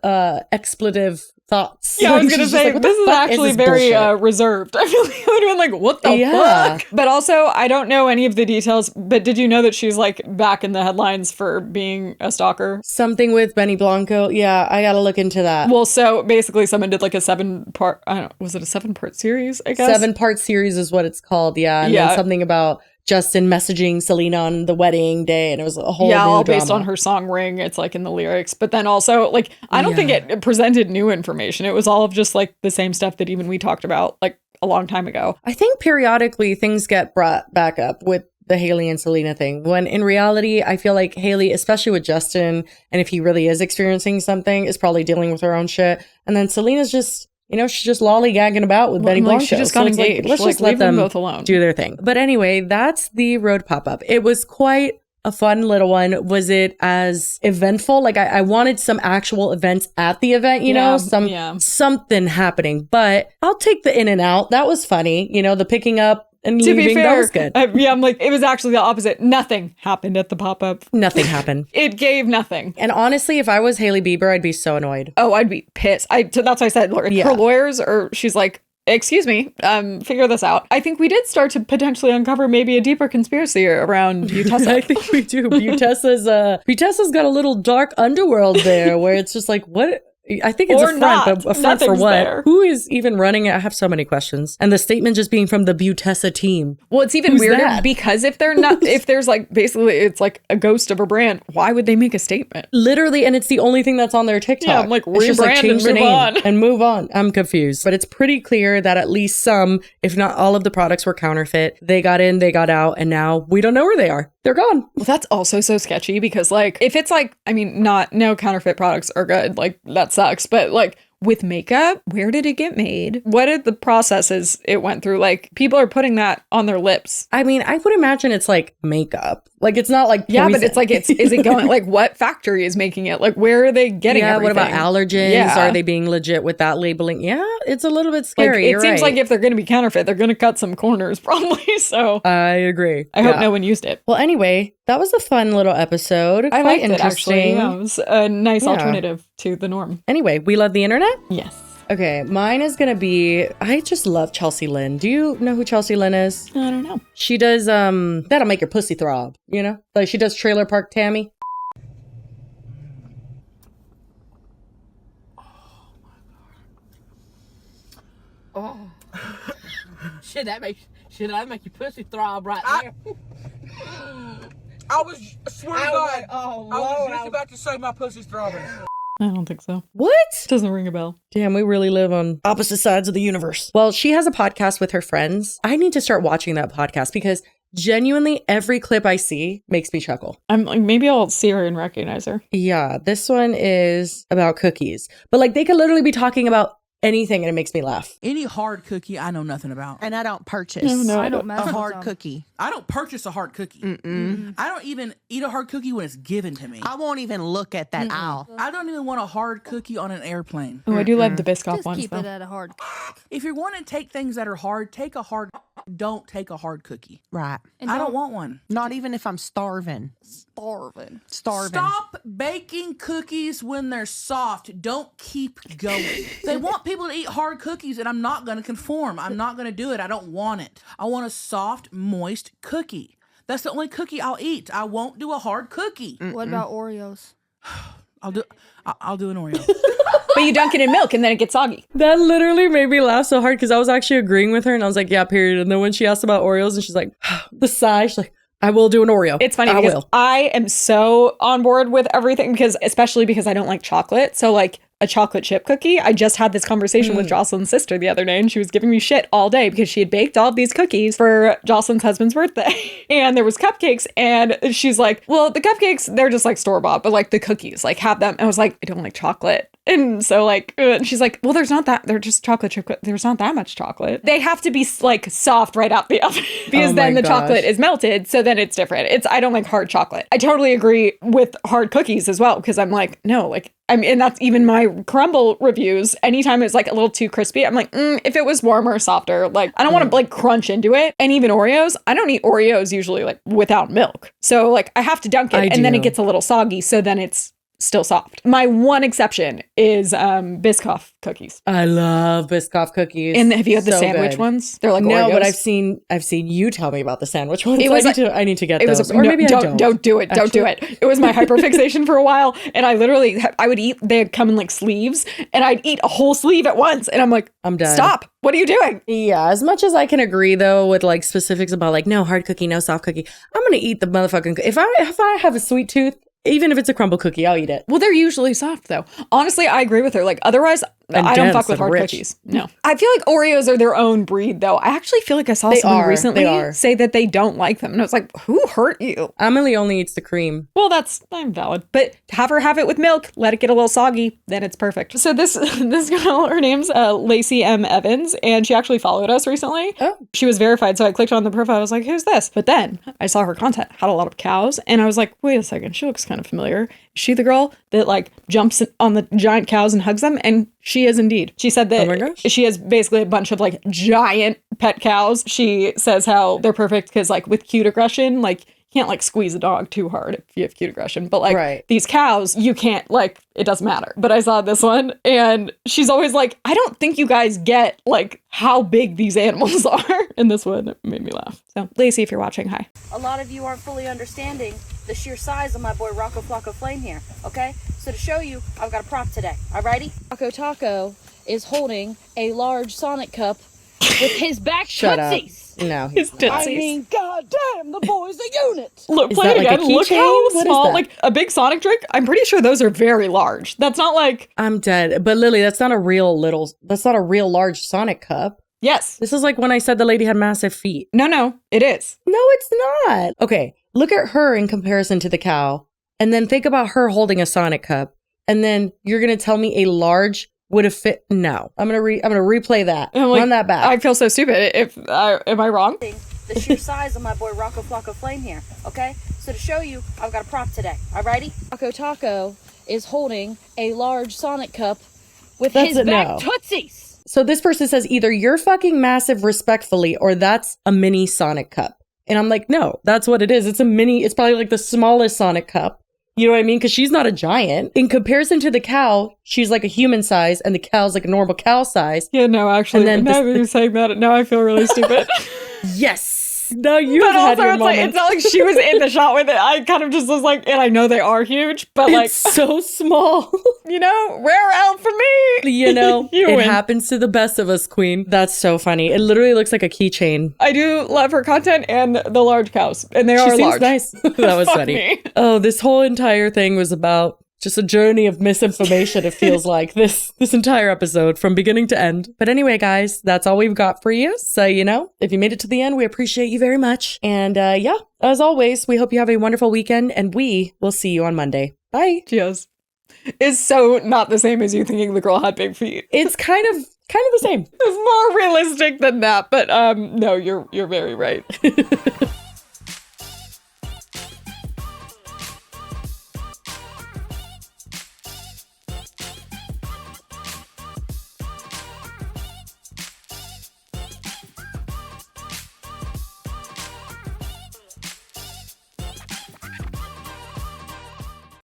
expletive thoughts. Yeah, I was going to say, like, this is actually very reserved. I feel like I would have been like, what the fuck? But also, I don't know any of the details, but did you know that she's like back in the headlines for being a stalker? Something with Benny Blanco. Yeah, I got to look into that. Well, so basically someone did like a 7-part, I don't know, was it a 7-part series, I guess? 7-part series is what it's called, yeah. And then something about Justin messaging Selena on the wedding day, and it was a whole all drama. based on her song Ring. It's like in the lyrics, but then also like I don't think it presented new information. It was all of just like the same stuff that even we talked about like a long time ago. I think periodically things get brought back up with the Hailey and Selena thing, when in reality I feel like Hailey, especially with Justin, and if he really is experiencing something, is probably dealing with her own shit, and then Selena's just, you know, she's just lollygagging about with Benny Blanco. She just got engaged. Let's just let them both alone, do their thing. But anyway, that's the Rhode Pop Up. It was quite a fun little one. Was it as eventful? Like I wanted some actual events at the event, you know, something happening. But I'll take the in and out. That was funny. You know, the picking up and to leaving, be fair, that was good. I'm like, it was actually the opposite. Nothing happened at the pop-up. Nothing happened. It gave nothing. And honestly, if I was Hailey Bieber, I'd be so annoyed. Oh, I'd be pissed. That's why I said her lawyers, or she's like, excuse me, figure this out. I think we did start to potentially uncover maybe a deeper conspiracy around Butessa. I think we do. Butessa's got a little dark underworld there where it's just like, what? I think it's a front, but a front for what? There. Who is even running it? I have so many questions. And the statement just being from the Butessa team. Well, it's even weirder because if they're not, if there's like, basically it's like a ghost of a brand, why would they make a statement? Literally, and it's the only thing that's on their TikTok. Yeah, I'm like, rebrand and move on. And move on. I'm confused. But it's pretty clear that at least some, if not all of the products were counterfeit. They got in, they got out, and now we don't know where they are. They're gone. Well, that's also so sketchy because like, if it's like, I mean, no counterfeit products are good. Like that sucks. But like with makeup, where did it get made? What are the processes it went through? Like people are putting that on their lips. I mean, I would imagine it's like makeup. Like it's not like poison. Yeah, but it's like is it going like what factory is making it? Like where are they getting everything? What about allergens? Yeah. Are they being legit with that labeling? Yeah, it's a little bit scary. Like, it seems like if they're going to be counterfeit, they're going to cut some corners probably. So I agree. I hope no one used it. Well, anyway, that was a fun little episode. I liked it actually. Yeah, it was a nice alternative to the norm. Anyway, we love the internet? Yes. Okay, mine is gonna be, I just love Chelsea Lynn. Do you know who Chelsea Lynn is? I don't know. She does, that'll make your pussy throb, you know? Like she does Trailer Park Tammy. Oh. Shit, that make your pussy throb right there. I swear to God, I was just about to say my pussy's throbbing. I don't think so. What? Doesn't ring a bell. Damn, we really live on opposite sides of the universe. Well, she has a podcast with her friends. I need to start watching that podcast because genuinely every clip I see makes me chuckle. I'm like, maybe I'll see her and recognize her. Yeah, this one is about cookies. But like they could literally be talking about anything and it makes me laugh. Any hard cookie I know nothing about. And I don't purchase I don't a hard cookie. I don't purchase a hard cookie. I don't even eat a hard cookie when it's given to me. I won't even look at that aisle. I don't even want a hard cookie on an airplane. Oh, I do love the Biscoff ones Keep though. it at a hard. If you're going to take things that are hard, take a hard Don't take a hard cookie. Right. And I don't want one. Not even if I'm starving. Starving. Starving. Stop baking cookies when they're soft. Don't keep going. They want people to eat hard cookies, and I'm not going to conform. I'm not going to do it. I don't want it. I want a soft, moist cookie. That's the only cookie I'll eat. I won't do a hard cookie. What about Oreos? I'll do an Oreo. But you dunk it in milk and then it gets soggy. That literally made me laugh so hard because I was actually agreeing with her and I was like, yeah, period. And then when she asked about Oreos and she's like, the sigh, she's like, I will do an Oreo. It's funny because I am so on board with everything especially because I don't like chocolate. So like a chocolate chip cookie. I just had this conversation with Jocelyn's sister the other day and she was giving me shit all day because she had baked all these cookies for Jocelyn's husband's birthday. And there was cupcakes and she's like, well, the cupcakes, they're just like store-bought, but like the cookies, like have them. And I was like, I don't like chocolate. And so like, she's like, well, they're just chocolate chip. There's not that much chocolate. They have to be like soft right out the oven because then the chocolate is melted. So then it's different. I don't like hard chocolate. I totally agree with hard cookies as well because I'm like, no, like, and that's even my crumble reviews. Anytime it's like a little too crispy, I'm like, if it was warmer or softer, like I don't want to like crunch into it. And even Oreos, I don't eat Oreos usually like without milk. So like I have to dunk it and then it gets a little soggy. So then it's still soft. My one exception is Biscoff cookies. I love Biscoff cookies. And have you had the sandwich ones? They're like no, Oreos. But I've seen you tell me about the sandwich ones. I need to get it those. Was or maybe I don't. Don't do it. Don't do it. It was my hyperfixation for a while. And I would eat, they'd come in like sleeves and I'd eat a whole sleeve at once. And I'm like, I'm done. Stop. What are you doing? Yeah, as much as I can agree though with like specifics about like no hard cookie, no soft cookie, I'm gonna eat the motherfucking if I have a sweet tooth, even if it's a crumble cookie, I'll eat it. Well, they're usually soft though. Honestly, I agree with her. Like otherwise, I don't fuck with hard cookies. No. I feel like Oreos are their own breed though. I actually feel like I saw someone recently say that they don't like them. And I was like, who hurt you? Emily only eats the cream. Well, I'm valid. But have her have it with milk. Let it get a little soggy. Then it's perfect. So this girl, her name's Lacey M. Evans. And she actually followed us recently. Oh. She was verified. So I clicked on the profile. I was like, who's this? But then I saw her content. Had a lot of cows. And I was like, wait a second. She looks kind of familiar. Is she the girl that like jumps on the giant cows and hugs them? And she is indeed. She said that she has basically a bunch of like giant pet cows. She says how they're perfect because like with cute aggression, like you can't like squeeze a dog too hard if you have cute aggression. But like these cows, you can't like, it doesn't matter. But I saw this one and she's always like, I don't think you guys get like how big these animals are. And this one made me laugh. So Lacey, if you're watching, hi. A lot of you aren't fully understanding the sheer size of my boy Rocco Flocco Flame here, okay? So to show you, I've got a prop today, alrighty? Rocco Taco is holding a large Sonic cup with his back tootsies. No, his tootsies. I mean, goddamn, the boy's a unit. Look, play it again. Look how small, like a big Sonic drink. I'm pretty sure those are very large. That's not like... I'm dead. But Lily, that's not a real large Sonic cup. Yes. This is like when I said the lady had massive feet. No, it is. No, it's not. Okay, look at her in comparison to the cow. And then think about her holding a Sonic cup. And then you're going to tell me a large would have fit? No. I'm going to replay that. Like, run that back. I feel so stupid. Am I wrong? The sheer size of my boy Rocco Flocco Flame here, okay? So to show you, I've got a prop today, alrighty? Rocco Taco is holding a large Sonic cup with his back tootsies. So this person says either you're fucking massive respectfully or that's a mini Sonic cup. And I'm like, no, that's what it is. It's a mini, it's probably like the smallest Sonic cup. You know what I mean? Because she's not a giant. In comparison to the cow, she's like a human size and the cow's like a normal cow size. Yeah, no, actually, and then now you're saying that, now I feel really stupid. Yes. No, you have had your moment. It's not like she was in the shot with it. I kind of just was like, and I know they are huge, but like it's so small. You know, rare out for me. You know, it happens to the best of us, queen. That's so funny. It literally looks like a keychain. I do love her content and the large cows, and they are large. Nice. That was funny. Oh, this whole entire thing was about just a journey of misinformation, it feels like, this entire episode from beginning to end. But anyway, guys, that's all we've got for you. So, you know, if you made it to the end, we appreciate you very much. And yeah, as always, we hope you have a wonderful weekend and we will see you on Monday. Bye. Cheers. It's so not the same as you thinking the girl had big feet. It's kind of the same. It's more realistic than that, but no, you're very right.